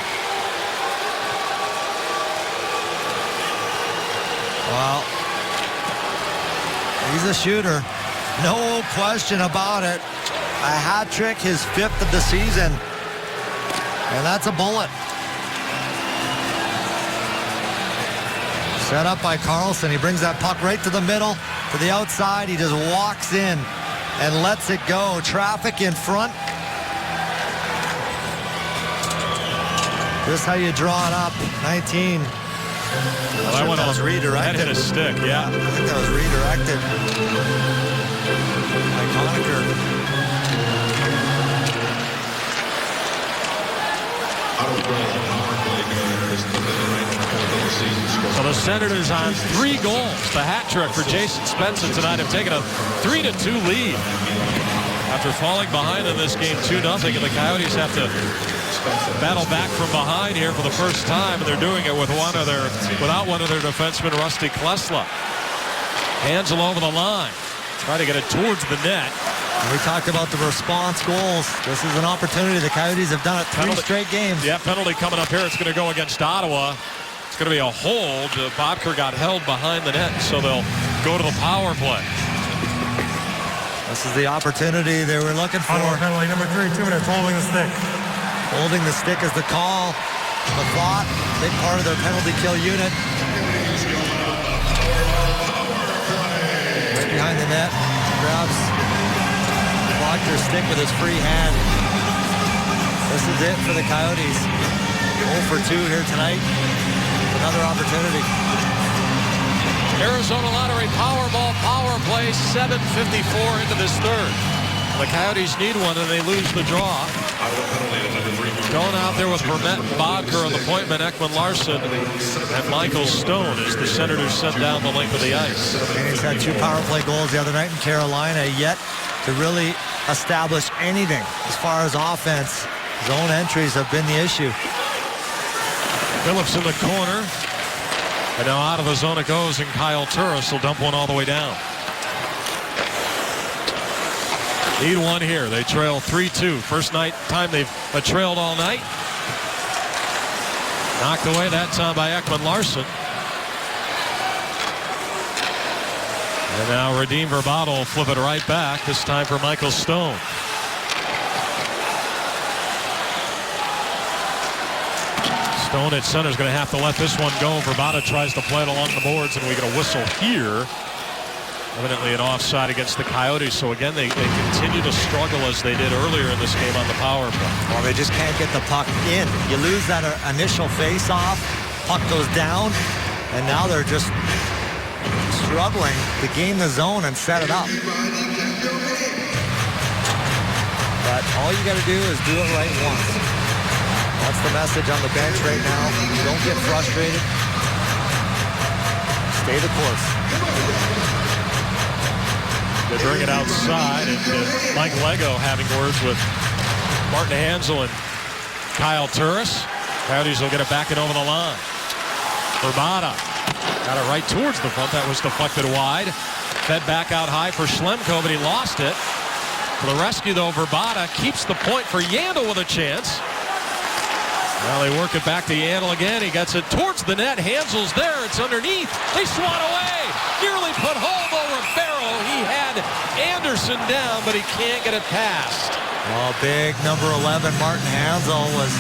Well, he's a shooter. No question about it. A hat trick, his 5th of the season. And that's a bullet. Set up by Carlson. He brings that puck right to the middle, to the outside. He just walks in and lets it go. Traffic in front. This is how you draw it up. 19. Well, that was redirected. That hit a stick, yeah. I think that was redirected by Conacher. So the Senators on 3 goals. The hat trick for Jason Spezza tonight have taken a 3-2 lead after falling behind in this game 2-0, and the Coyotes have to battle back from behind here for the first time, and they're doing it with without one of their defensemen, Rusty Klesla. Angel over the line, trying to get it towards the net. We talked about the response goals. This is an opportunity. The Coyotes have done it 3 straight games. Yeah, penalty coming up here. It's going to go against Ottawa. It's going to be a hold. Bottker got held behind the net, so they'll go to the power play. This is the opportunity they were looking for. Ottawa penalty number 3, 2 minutes, holding the stick. Holding the stick is the call. The thought, big part of their penalty kill unit. Right behind the net, grabs Bottker's stick with his free hand. This is it for the Coyotes. 0 for 2 here tonight. Another opportunity. Arizona Lottery Powerball power play, 7:54 into this third. The Coyotes need one and they lose the draw. Going out there with Vermette and Bottker on the point man, Ekman Larsson and Michael Stone as the Senators sent down the length of the ice. And he's had 2 power play goals the other night in Carolina, yet to really establish anything as far as offense. Zone entries have been the issue. Phillips in the corner. And now out of the zone it goes, and Kyle Turris will dump one all the way down. Need one here. They trail 3-2. First time they've trailed all night. Knocked away that time by Ekman Larsson. And now Radim Vrbata will flip it right back, this time for Michael Stone. Stone at center is going to have to let this one go. Vrbata tries to play it along the boards, and we get a whistle here. Evidently an offside against the Coyotes. So again, they continue to struggle as they did earlier in this game on the power play. Well, they just can't get the puck in. You lose that initial face-off, puck goes down, and now they're just struggling to gain the zone and set it up. But all you got to do is do it right once. That's the message on the bench right now. Don't get frustrated. Stay the course. They bring it outside, and Mike Lego having words with Martin Hanzal and Kyle Turris. Coyotes will get it back and over the line. Vrbata got it right towards the front. That was deflected wide. Fed back out high for Schlemko, but he lost it. For the rescue, though, Vrbata keeps the point for Yandle with a chance. Now they work it back to Yandle again. He gets it towards the net. Hansel's there. It's underneath. They swat away. Nearly put home over Farrell. He had Anderson down, but he can't get it past. Well, big number 11, Martin Hanzal, was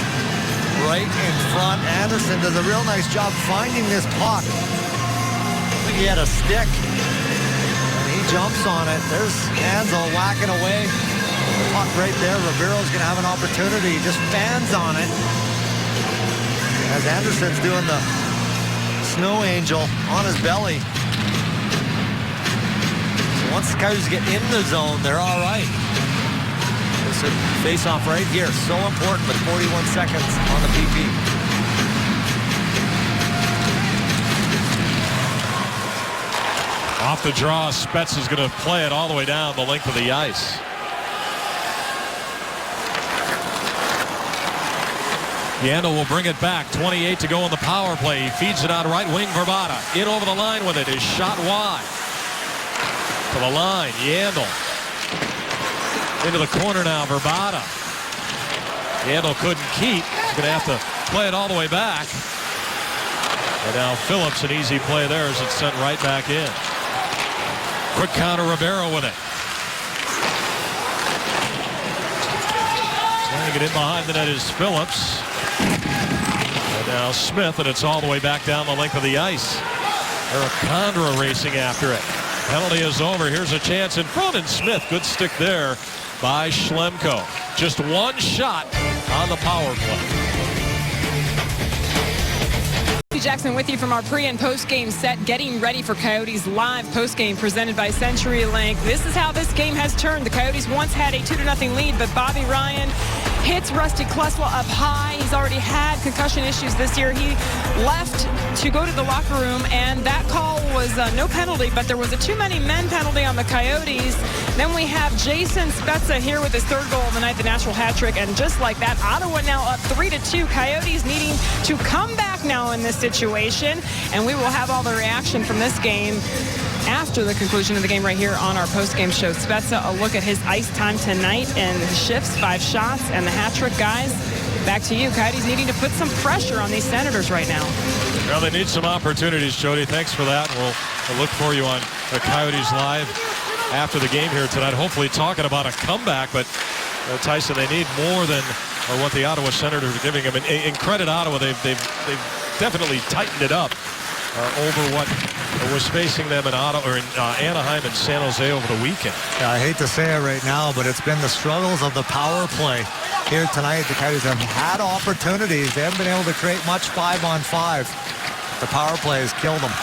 right in front. Anderson does a real nice job finding this puck. I think he had a stick, and he jumps on it. There's Hanzal whacking away. The puck right there. Rivera's going to have an opportunity. He just fans on it. As Anderson's doing the snow angel on his belly. So once the Coyotes get in the zone, they're all right. This is face-off right here. So important with 41 seconds on the PP. Off the draw, Spets is going to play it all the way down the length of the ice. Yandle will bring it back. 28 to go on the power play. He feeds it out right wing. Vrbata in over the line with it. His shot wide. To the line. Yandle. Into the corner now. Vrbata. Yandle couldn't keep. He's going to have to play it all the way back. And now Phillips, an easy play there as it's sent right back in. Quick counter. Rivera with it. Trying to get in behind the net is Phillips. And now Smith, and it's all the way back down the length of the ice. Eric Condra racing after it. Penalty is over. Here's a chance in front, and Smith, good stick there by Schlemko. Just one shot on the power play. Jackson with you from our pre- and post-game set, getting ready for Coyotes Live post-game presented by CenturyLink. This is how this game has turned. The Coyotes once had a 2-0 lead, but Bobby Ryan hits Rusty Klesla up high. He's already had concussion issues this year. He left to go to the locker room, and that call was no penalty, but there was a too-many-men penalty on the Coyotes. Then we have Jason Spezza here with his third goal of the night, the natural hat trick, and just like that, Ottawa now up 3-2. Coyotes needing to come back now in this situation, and we will have all the reaction from this game after the conclusion of the game right here on our post-game show. Spezza, a look at his ice time tonight and his shifts, 5 shots, and the hat trick. Guys, back to you. Coyotes needing to put some pressure on these Senators right now. Well, they need some opportunities, Jody. Thanks for that. We'll look for you on the Coyotes Live after the game here tonight. Hopefully talking about a comeback, but Tyson, they need more than what the Ottawa Senators are giving them. And in credit Ottawa, they've definitely tightened it up over what was facing them in Anaheim and San Jose over the weekend. Yeah, I hate to say it right now, but it's been the struggles of the power play here tonight. The Coyotes have had opportunities. They haven't been able to create much 5-on-5. The power play has killed them.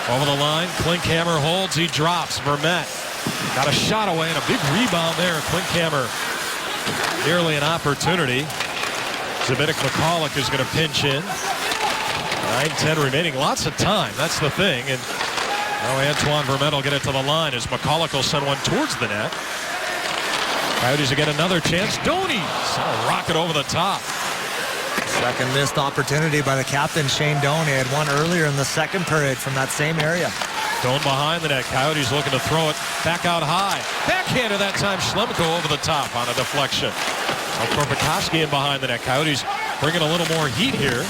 Over the line, Klinkhammer holds, he drops. Vermette got a shot away and a big rebound there. Klinkhammer nearly an opportunity. Zbynek McCulloch is going to pinch in. 9:10 remaining. Lots of time. That's the thing. And now Antoine Vermette will get it to the line as McCulloch will send one towards the net. Coyotes will get another chance. Doney sent a rocket over the top. Second missed opportunity by the captain, Shane Doan. He had one earlier in the second period from that same area. Doan behind the net. Coyotes looking to throw it back out high. Backhander that time. Schlemko over the top on a deflection. Korpikoski in behind the net. Coyotes bringing a little more heat here.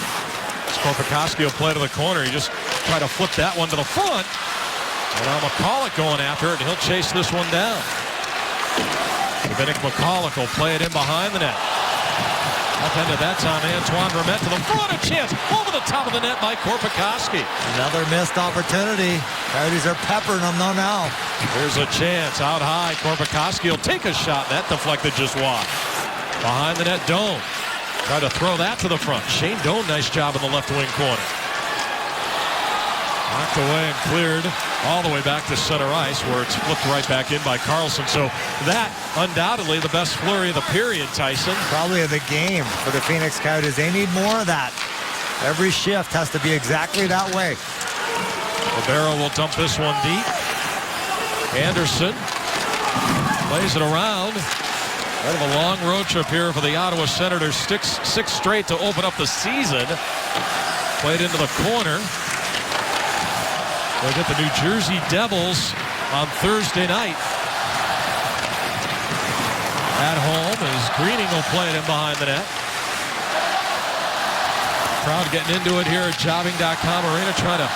Korpikoski will play to the corner. He just tried to flip that one to the front. And now McCulloch going after it, and he'll chase this one down. Zbynek McCulloch will play it in behind the net. Up end at that time, Antoine Vermette to the front. A chance over the top of the net by Korpikoski. Another missed opportunity. Coyotes are peppering them though now. Here's a chance out high. Korpikoski will take a shot. That deflected just wide. Behind the net, Doan. Try to throw that to the front. Shane Doan, nice job in the left wing corner. Knocked away and cleared all the way back to center ice where it's flipped right back in by Carlson. So that undoubtedly the best flurry of the period, Tyson. Probably of the game for the Phoenix Coyotes. They need more of that. Every shift has to be exactly that way. Ribeiro will dump this one deep. Anderson plays it around. Out of a long road trip here for the Ottawa Senators. Six straight to open up the season. Played into the corner. They'll get the New Jersey Devils on Thursday night. At home as Greening will play it in behind the net. Crowd getting into it here at Jobbing.com Arena, trying to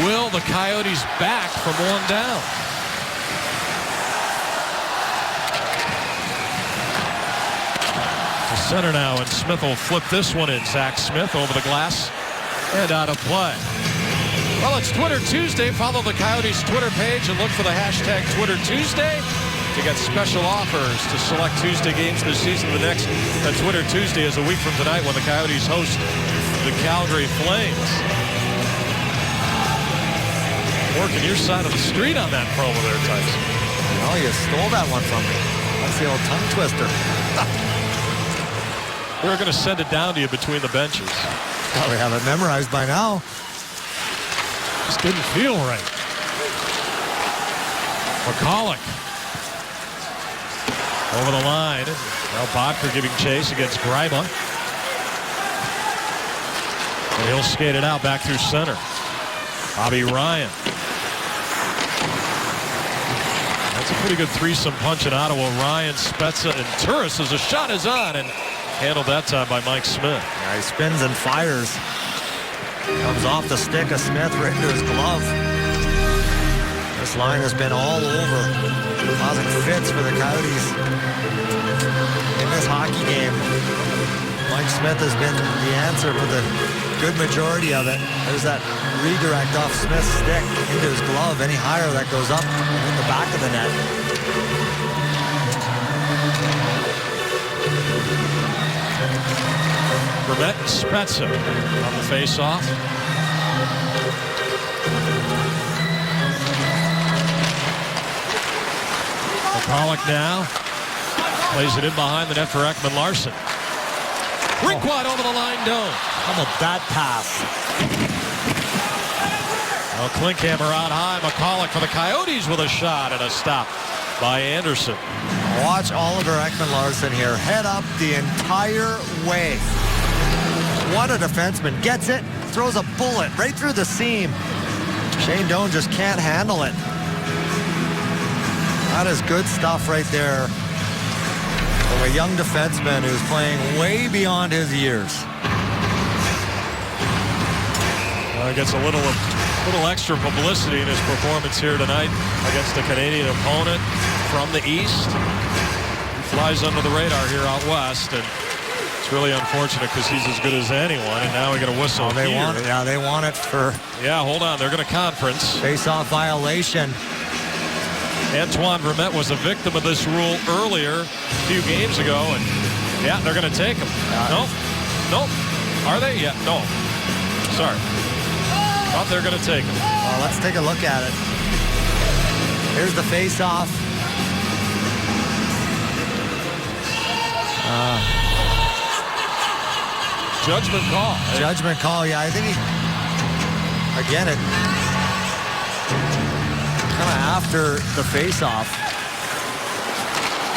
will the Coyotes back from one down. To center now, and Smith will flip this one in. Zach Smith over the glass and out of play. Well, it's Twitter Tuesday. Follow the Coyotes Twitter page and look for the hashtag Twitter Tuesday to get special offers to select Tuesday games this season. The next Twitter Tuesday is a week from tonight when the Coyotes host the Calgary Flames. Working your side of the street on that promo there, Tyson. Oh, you stole that one from me. That's the old tongue twister. We're going to send it down to you between the benches. Probably have it memorized by now. Just didn't feel right. McCulloch over the line. Now Bodker giving chase against Greiba. And he'll skate it out back through center. Bobby Ryan. That's a pretty good threesome punch in Ottawa. Ryan, Spezza, and Turris as the shot is on, and handled that time by Mike Smith. Yeah, he spins and fires. Comes off the stick of Smith right into his glove. This line has been all over, causing fits for the Coyotes in this hockey game. Mike Smith has been the answer for the good majority of it. There's that redirect off Smith's stick into his glove. Any higher that goes up in the back of the net. Vermette and Spezza on the face-off. McCulloch now plays it in behind the net for Ekman Larsson. Rink wide over the line, Doan. How about that pass? Well, Klinkhammer out high. McCulloch for the Coyotes with a shot and a stop by Anderson. Watch Oliver Ekman-Larsson here. Head up the entire way. What a defenseman. Gets it, throws a bullet right through the seam. Shane Doan just can't handle it. That is good stuff right there from a young defenseman who's playing way beyond his years. Gets a little extra publicity in his performance here tonight against a Canadian opponent from the East. He flies under the radar here out west, and it's really unfortunate because he's as good as anyone, and now we get a whistle. They want it. Yeah, they want it for. Yeah, hold on. They're going to conference. Face-off violation. Antoine Vermette was a victim of this rule earlier, a few games ago, and yeah, they're going to take him. Nope. Are they? Yeah. No. Sorry. Thought they're going to take him. Well, let's take a look at it. Here's the face-off. Judgment call. Judgment call, yeah. I think again, it kind of after the face-off.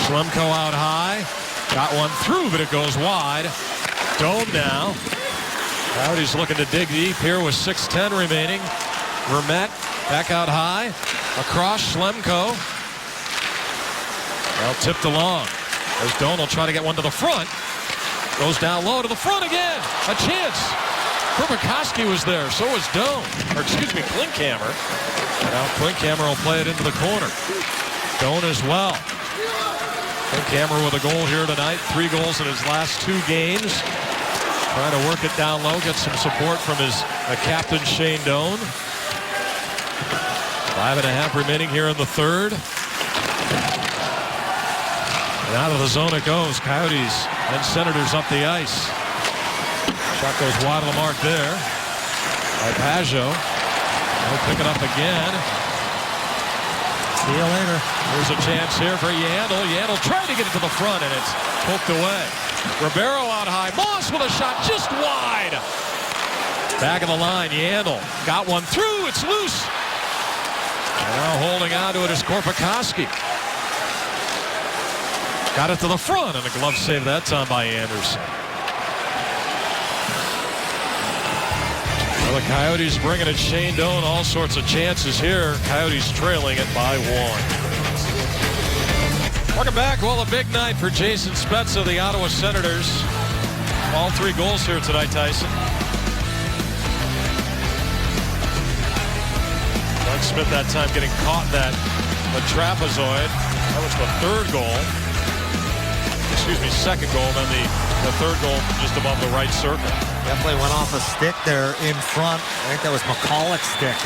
Schlemko out high. Got one through, but it goes wide. Dome now. Coyotes looking to dig deep here with 6:10 remaining. Vermette back out high. Across Schlemko. Well, tipped along. As Doan will try to get one to the front. Goes down low to the front again. A chance. Korpikoski was there. So was Doan. Or excuse me, Klinkhammer. Now Klinkhammer will play it into the corner. Doan as well. Klinkhammer with a goal here tonight. 3 goals in his last 2 games. Trying to work it down low. Get some support from his captain, Shane Doan. 5.5 remaining here in the third. And out of the zone it goes. Coyotes and Senators up the ice. Shot goes wide of the mark there by Pajot. They'll pick it up again. See you later. There's a chance here for Yandel. Yandel tried to get it to the front, and it's poked away. Ribeiro out high. Moss with a shot just wide. Back of the line, Yandel got one through. It's loose. And now holding on to it is Korpikoski. Got it to the front, and a glove save that time by Anderson. Well, the Coyotes bringing it. Shane Doan, all sorts of chances here. Coyotes trailing it by 1. Welcome back. Well, a big night for Jason Spezza, the Ottawa Senators. All 3 goals here tonight, Tyson. Doug Smith that time getting caught in that trapezoid. That was the 3rd goal. Excuse me, 2nd goal, then the 3rd goal just above the right circle. Definitely went off a stick there in front. I think that was McCulloch's stick.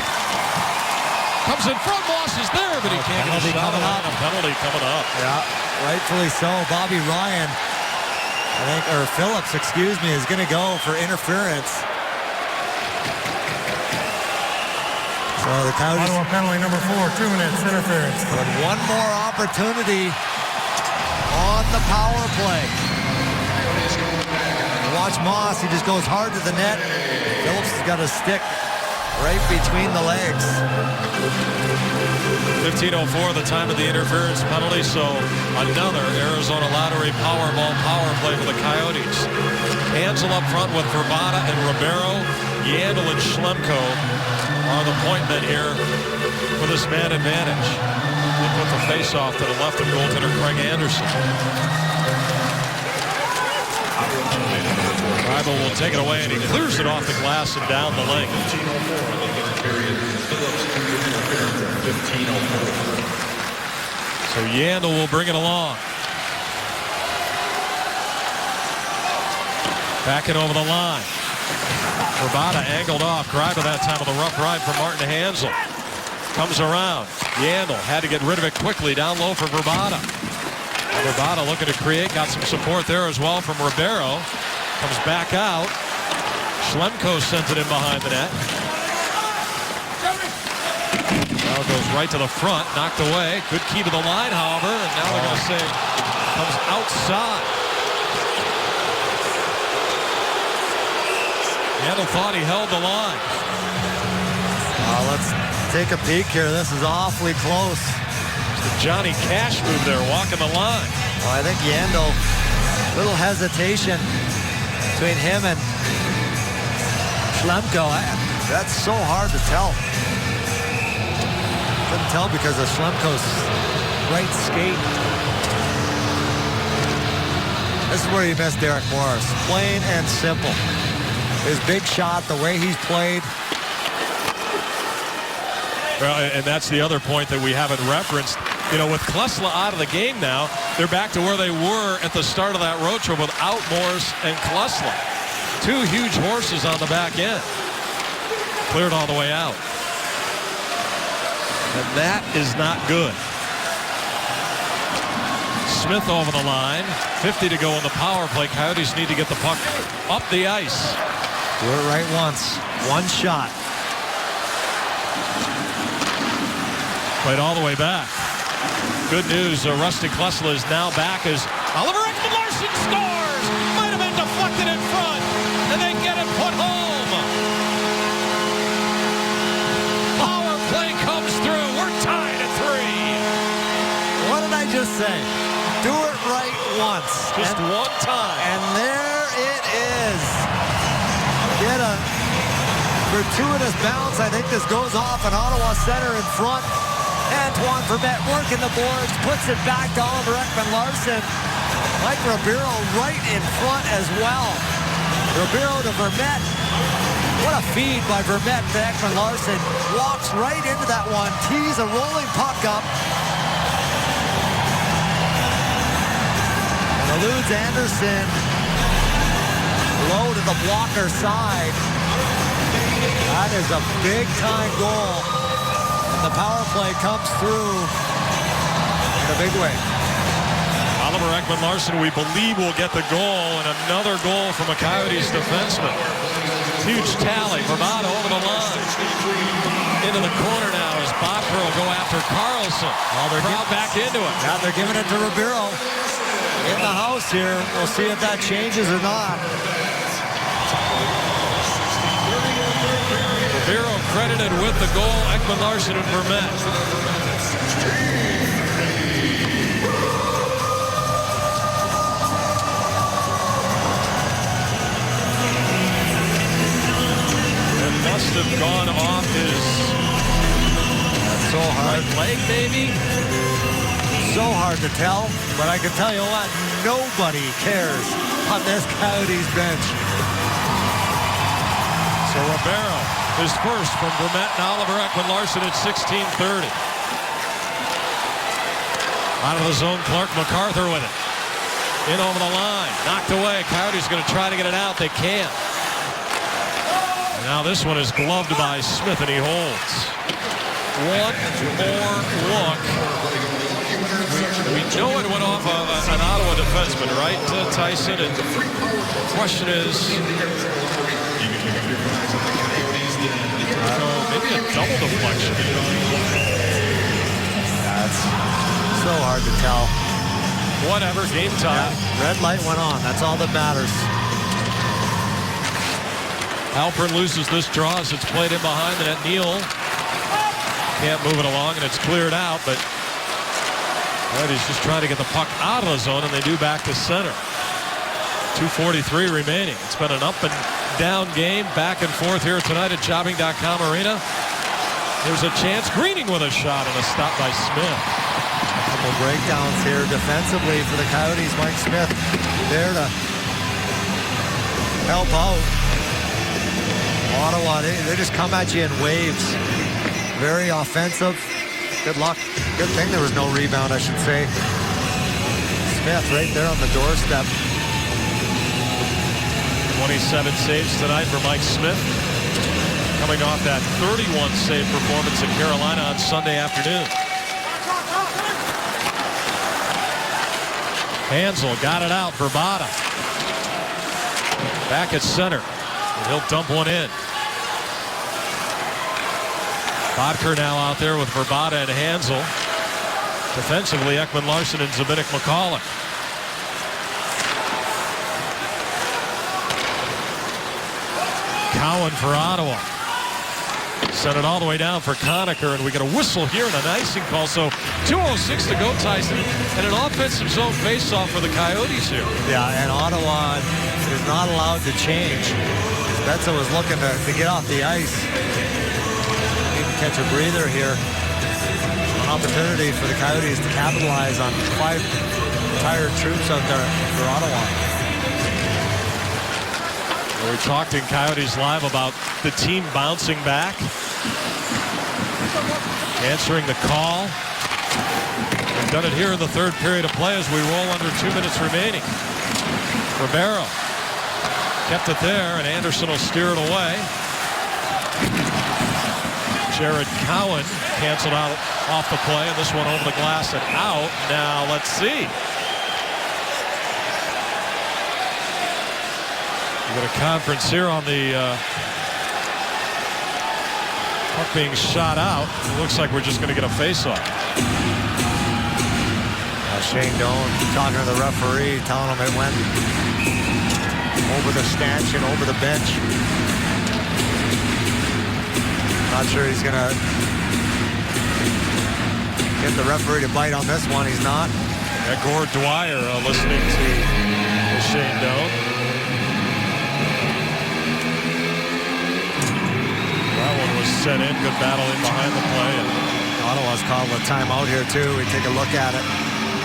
Comes in front, Moss is there, but he can't get a shot coming up. A penalty coming up. Yeah, rightfully so. Bobby Ryan, I think, or Phillips, excuse me, is going to go for interference. So the Coyotes. Ottawa penalty number 4, 2 minutes, interference. But one more opportunity on the power play. Watch Moss, he just goes hard to the net. Phillips has got a stick right between the legs. 15:04, the time of the interference penalty, so another Arizona Lottery Powerball power play for the Coyotes. Hansel up front with Vrbata and Ribeiro. Yandel and Schlemko are the point men here for this man advantage. They put the face-off to the left of goaltender Craig Anderson. Rival will take it away, and he clears it off the glass and down the length. So Yandel will bring it along. Backing over the line. Vrbata angled off. Greiber that time with a rough ride from Martin Hansel. Comes around. Yandel had to get rid of it quickly. Down low for Vrbata. Vrbata looking to create. Got some support there as well from Ribeiro. Comes back out. Schlemko sends it in behind the net. Now it goes right to the front. Knocked away. Good key to the line, however. And now they're going to say comes outside. Yandel thought he held the line. Let's take a peek here. This is awfully close. The Johnny Cash move there, walking the line. Well, I think Yandel, little hesitation between him and Schlemko. That's so hard to tell. tell because of Schlemko's right skate. This is where you miss Derek Morris. Plain and simple. His big shot, the way he's played. Well, and that's the other point that we haven't referenced. You know, with Klesla out of the game now, they're back to where they were at the start of that road trip without Morris and Klesla. Two huge horses on the back end. Cleared all the way out. And that is not good. Smith over the line. 50 to go in the power play. Coyotes need to get the puck up the ice. Do it right once. One shot. Played all the way back. Good news, Rusty Klesla is now back as Oliver Ekman-Larsson scores! Might have been deflected in front, and they get it put home. Power play comes through. We're tied at 3. What did I just say? Do it right once. Just one time. And there it is. Get a gratuitous bounce. I think this goes off an Ottawa center in front. Antoine Vermette working the boards, puts it back to Oliver Ekman-Larsson. Mike Ribeiro right in front as well. Ribeiro to Vermette. What a feed by Vermette to Ekman-Larsson. Walks right into that one, tees a rolling puck up. And eludes Anderson. Low to the blocker side. That is a big time goal. The power play comes through in a big way. Oliver Ekman-Larsson, we believe, will get the goal, and another goal from a Coyotes defenseman. Huge tally. Vermette over the line. Into the corner now as Bottker will go after Carlson. Crowd back into it. Now they're giving it to Ribeiro. In the house here. We'll see if that changes or not. Ribeiro credited with the goal. Ekman-Larsson and Vermette. It must have gone off his right leg, maybe. So hard to tell, but I can tell you what, nobody cares on this Coyotes bench. So Ribeiro is first from Vermette and Oliver Ekman-Larsson at 16:30. Out of the zone, Clark MacArthur with it. In over the line, knocked away. Coyotes going to try to get it out. They can't. And now this one is gloved by Smith, and he holds. One more look. We know it went off an Ottawa defenseman, right, Tyson? And the question is, maybe a double deflection. That's so hard to tell. Whatever, game time. Yeah, red light went on. That's all that matters. Halpern loses this draw as it's played in behind the net. Neal can't move it along, and it's cleared out, but he's just trying to get the puck out of the zone, and they do back to center. 2:43 remaining. It's been an up and down game, back and forth here tonight at Jobbing.com Arena. There's a chance. Greening with a shot and a stop by Smith. A couple breakdowns here defensively for the Coyotes. Mike Smith there to help out. Ottawa, they just come at you in waves. Very offensive. Good luck. Good thing there was no rebound, I should say. Smith right there on the doorstep. 27 saves tonight for Mike Smith. Coming off that 31 save performance in Carolina on Sunday afternoon. Hansel got it out for Bada. Back at center. And he'll dump one in. Bottker now out there with Verbata and Hansel. Defensively, Ekman-Larsson and Zbynek McCulloch. Cowan for Ottawa. Sent it all the way down for Conacher, and we get a whistle here and an icing call. So 2:06 to go, Tyson, and an offensive zone faceoff for the Coyotes here. Yeah, and Ottawa is not allowed to change. Spezza was looking to get off the ice. Need to catch a breather here. An opportunity for the Coyotes to capitalize on 5 tired troops out there for Ottawa. We talked in Coyotes Live about the team bouncing back, answering the call. We've done it here in the third period of play as we roll under 2 minutes remaining. Ribeiro kept it there, and Anderson will steer it away. Jared Cowan canceled out off the play, and this one over the glass and out. Now let's see. We got a conference here on the puck being shot out. It looks like we're just going to get a face-off. Shane Doan talking to the referee, telling him it went over the stanchion, over the bench. Not sure he's going to get the referee to bite on this one. He's not. Gord Dwyer listening to Shane Doan. That one was set in. Good battle in behind the play. And Ottawa's called a timeout here too. We take a look at it.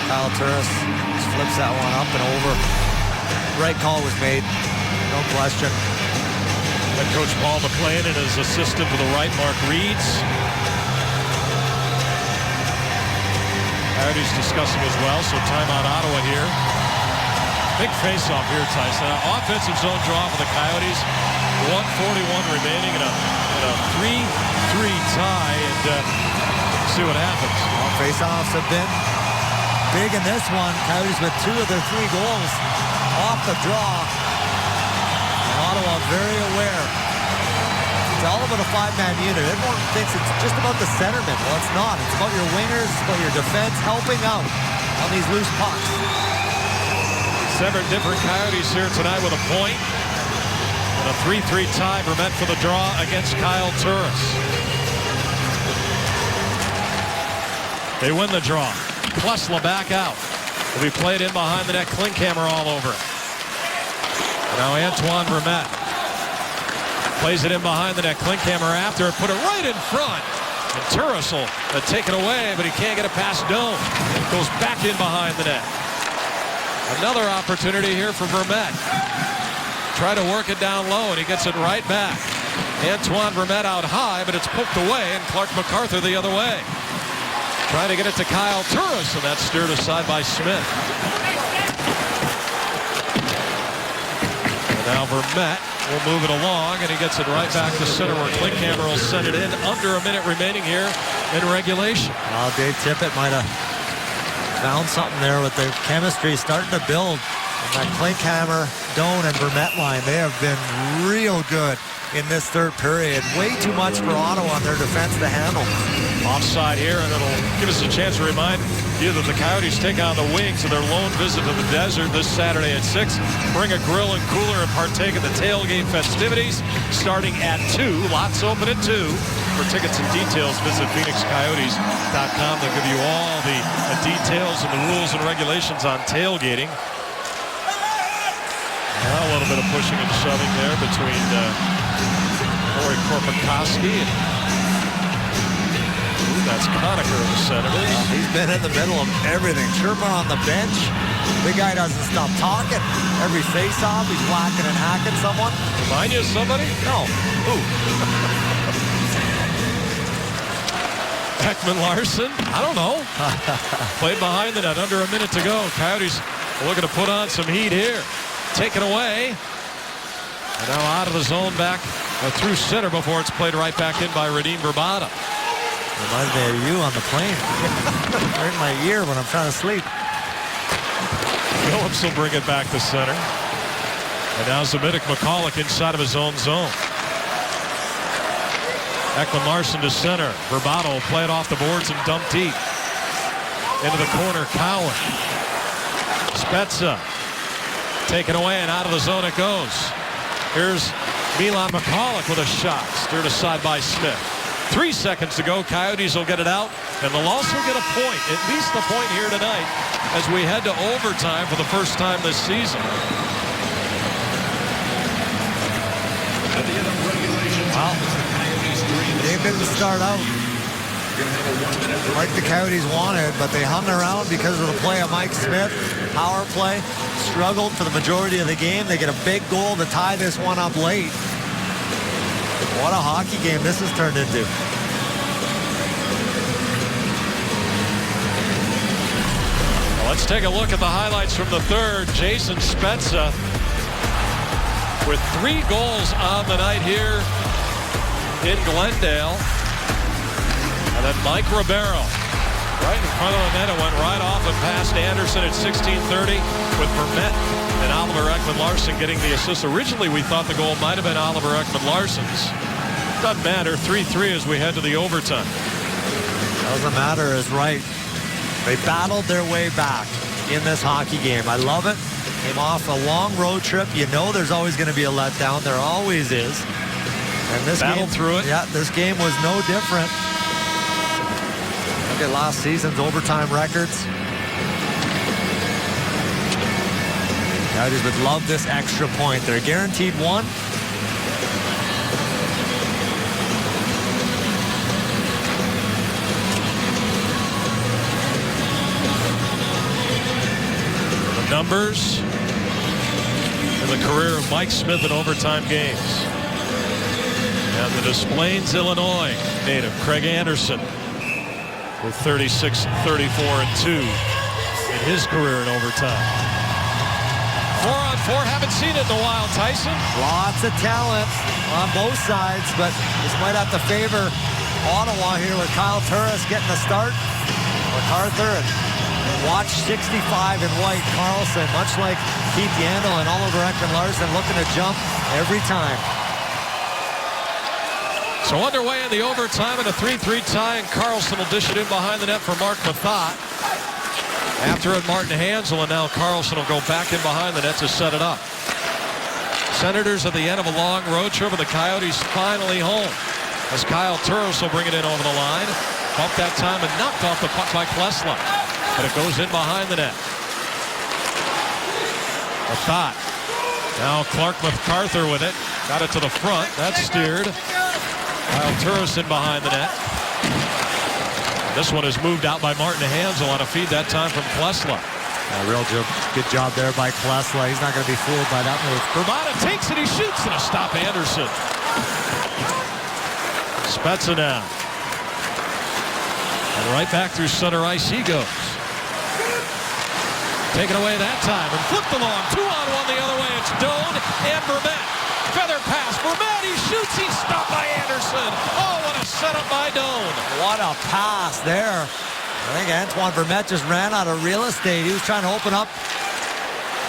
Kyle Turris just flips that one up and over. Right call was made. No question. Head coach Paul McLean and his assistant to the right, Mark Reeds. Coyotes discussing as well, so timeout Ottawa here. Big face-off here, Tyson. Offensive zone draw for the Coyotes. 1:41 remaining in a 3-3 tie, and see what happens. Well, face-offs have been big in this one. Coyotes with 2 of their 3 goals off the draw. And Ottawa very aware. It's all about a 5-man unit. Everyone thinks it's just about the centerman. Well, it's not. It's about your wingers, it's about your defense helping out on these loose pucks. 7 different Coyotes here tonight with a point. And a 3-3 tie. Vermette for the draw against Kyle Turris. They win the draw. Klesla back out. Will be played in behind the net. Klinkhammer all over it. Now Antoine Vermette plays it in behind the net. Klinkhammer after it, put it right in front. And Turris will take it away, but he can't get it past Doan. It goes back in behind the net. Another opportunity here for Vermette. Try to work it down low, and he gets it right back. Antoine Vermette out high, but it's poked away, and Clark MacArthur the other way. Trying to get it to Kyle Turris, and that's steered aside by Smith. And now Vermette will move it along, and he gets it right back to center where Klinkhammer will send it in. Under a minute remaining here in regulation. Well, Dave Tippett might have found something there with the chemistry starting to build. And that Klinkhammer, Doan, and Vermette line, they have been real good in this third period. Way too much for Ottawa on their defense to handle. Offside here, and it'll give us a chance to remind you that the Coyotes take on the Wings to their lone visit to the desert this Saturday at 6. Bring a grill and cooler and partake of the tailgate festivities starting at 2. Lots open at 2. For tickets and details, visit PhoenixCoyotes.com. They'll give you all the details and the rules and regulations on tailgating. Well, a little bit of pushing and shoving there between Corey Korpikoski and that's Conacher in the center. He's been in the middle of everything. Sherman on the bench. Big guy doesn't stop talking. Every face-off, he's whacking and hacking someone. Remind you of somebody? No. Who? Ekman Larsson? I don't know. Played behind the net. Under a minute to go. Coyotes looking to put on some heat here. Taken away. And now out of the zone back through center before it's played right back in by Radim Vrbata. Reminds me of you on the plane. Right in my ear when I'm trying to sleep. Phillips will bring it back to center. And now Zbynek McCulloch inside of his own zone. Ekman Larsson to center. Vrbata will play it off the boards and dump deep. Into the corner, Cowan. Spezza. Taken away and out of the zone it goes. Here's Milan McCulloch with a shot. Steered aside by Smith. 3 seconds to go. Coyotes will get it out, and they'll also get a point, at least a point here tonight, as we head to overtime for the first time this season. Well, game didn't start out like the Coyotes wanted, but they hung around because of the play of Mike Smith. Power play, struggled for the majority of the game. They get a big goal to tie this one up late. What a hockey game this has turned into. Well, let's take a look at the highlights from the third. Jason Spezza with 3 goals on the night here in Glendale. And then Mike Ribeiro right in front of the net. It went right off and past Anderson at 16:30 with Vermette and Oliver Ekman-Larsson getting the assist. Originally, we thought the goal might have been Oliver Ekman-Larsson's. Doesn't matter. 3-3 as we head to the overtime. Doesn't matter is right. They battled their way back in this hockey game. I love it. Came off a long road trip. You know there's always going to be a letdown. There always is. And this Battled through it. Yeah, this game was no different. Look at last season's overtime records. Coyotes would love this extra point. They're guaranteed one. The numbers in the career of Mike Smith in overtime games. And the Des Plaines, Illinois native, Craig Anderson, with 36, 34, and 2 in his career in overtime. 4-on-4, haven't seen it in a while, Tyson. Lots of talent on both sides, but this might have to favor Ottawa here with Kyle Turris getting the start. MacArthur and watch 65 in white Carlson, much like Keith Yandel and Oliver Ekman-Larsson, looking to jump every time. So underway in the overtime and a 3-3 tie, and Carlson will dish it in behind the net for Mark Mathot. After it, Martin Hansel, and now Carlson will go back in behind the net to set it up. Senators at the end of a long road trip, and the Coyotes finally home as Kyle Turris will bring it in over the line. Bumped that time and knocked off the puck by Klesla. But it goes in behind the net. Mathot. Now Clark MacArthur with it. Got it to the front. That's steered. Kyle Turris in behind the net. This one is moved out by Martin Hansel on a feed that time from Klesla. Real good job there by Klesla. He's not going to be fooled by that move. Vermata takes it, he shoots, and a stop Anderson. Spezza now. And right back through center ice he goes. Taken away that time and flipped along. 2-on-1 the other way. It's Doan and Vermette. Feather pass. Vermette, he shoots. He's stopped by Anderson. Oh, what a setup by Doan. What a pass there. I think Antoine Vermette just ran out of real estate. He was trying to open up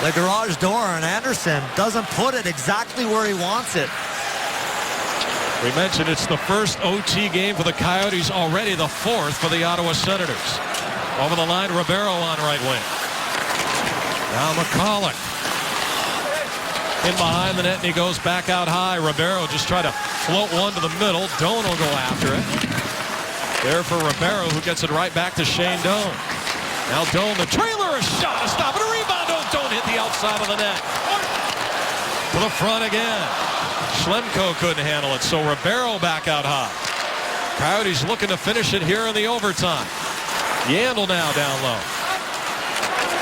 the garage door, and Anderson doesn't put it exactly where he wants it. We mentioned it's the first OT game for the Coyotes already, the 4th for the Ottawa Senators. Over the line, Ribeiro on right wing. Now McCulloch in behind the net, and he goes back out high. Ribeiro just tried to float one to the middle. Doan will go after it. There for Ribeiro, who gets it right back to Shane Doan. Now Doan, the trailer, a shot, a stop, and a rebound. Oh, Doan hit the outside of the net. To the front again. Schlemko couldn't handle it, so Ribeiro back out high. Coyotes looking to finish it here in the overtime. Yandel now down low.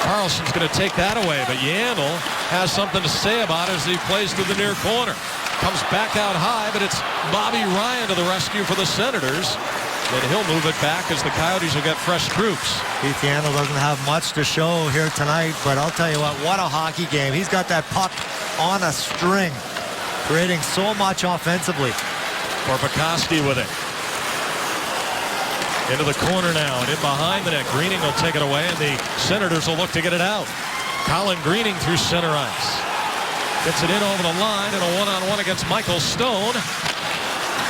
Carlson's going to take that away, but Yandel has something to say about it as he plays through the near corner. Comes back out high, but it's Bobby Ryan to the rescue for the Senators. Then he'll move it back as the Coyotes will get fresh troops. Keith Yandel doesn't have much to show here tonight, but I'll tell you what a hockey game. He's got that puck on a string, creating so much offensively. Korpikoski with it. Into the corner now, and in behind the net. Greening will take it away, and the Senators will look to get it out. Colin Greening through center ice. Gets it in over the line, and a one-on-one against Michael Stone.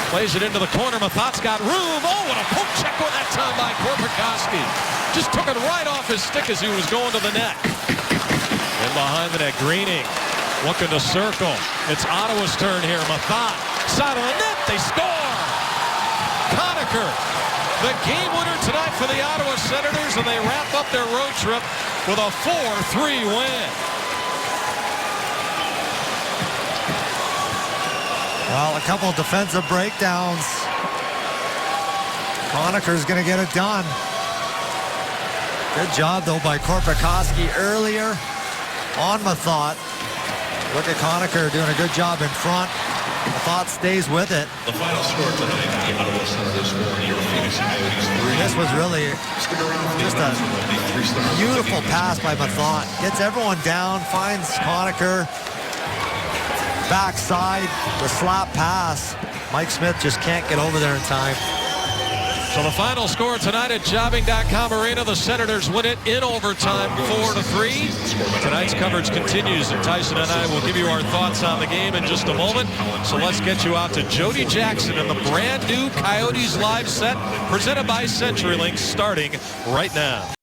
Plays it into the corner. Mathot's got room. Oh, what a poke check on that time by Korpikoski. Just took it right off his stick as he was going to the net. In behind the net, Greening looking to circle. It's Ottawa's turn here. Mathot, side of the net, they score! Conacher, the game winner tonight for the Ottawa Senators, and they wrap up their road trip with a 4-3 win. Well, a couple of defensive breakdowns Conacher's going to get it done. Good job, though, by Korpikoski earlier on Mathot. Look at Conacher doing a good job in front. Mathot stays with it. The final score tonight, the Ottawa Senators 4, your Phoenix Coyotes 3. This was really just a beautiful pass by Mathot. Gets everyone down, finds Conacher. Backside, the slap pass. Mike Smith just can't get over there in time. So the final score tonight at Jobbing.com Arena, the Senators win it in overtime 4-3. Tonight's coverage continues, and Tyson and I will give you our thoughts on the game in just a moment. So let's get you out to Jody Jackson and the brand new Coyotes live set presented by CenturyLink starting right now.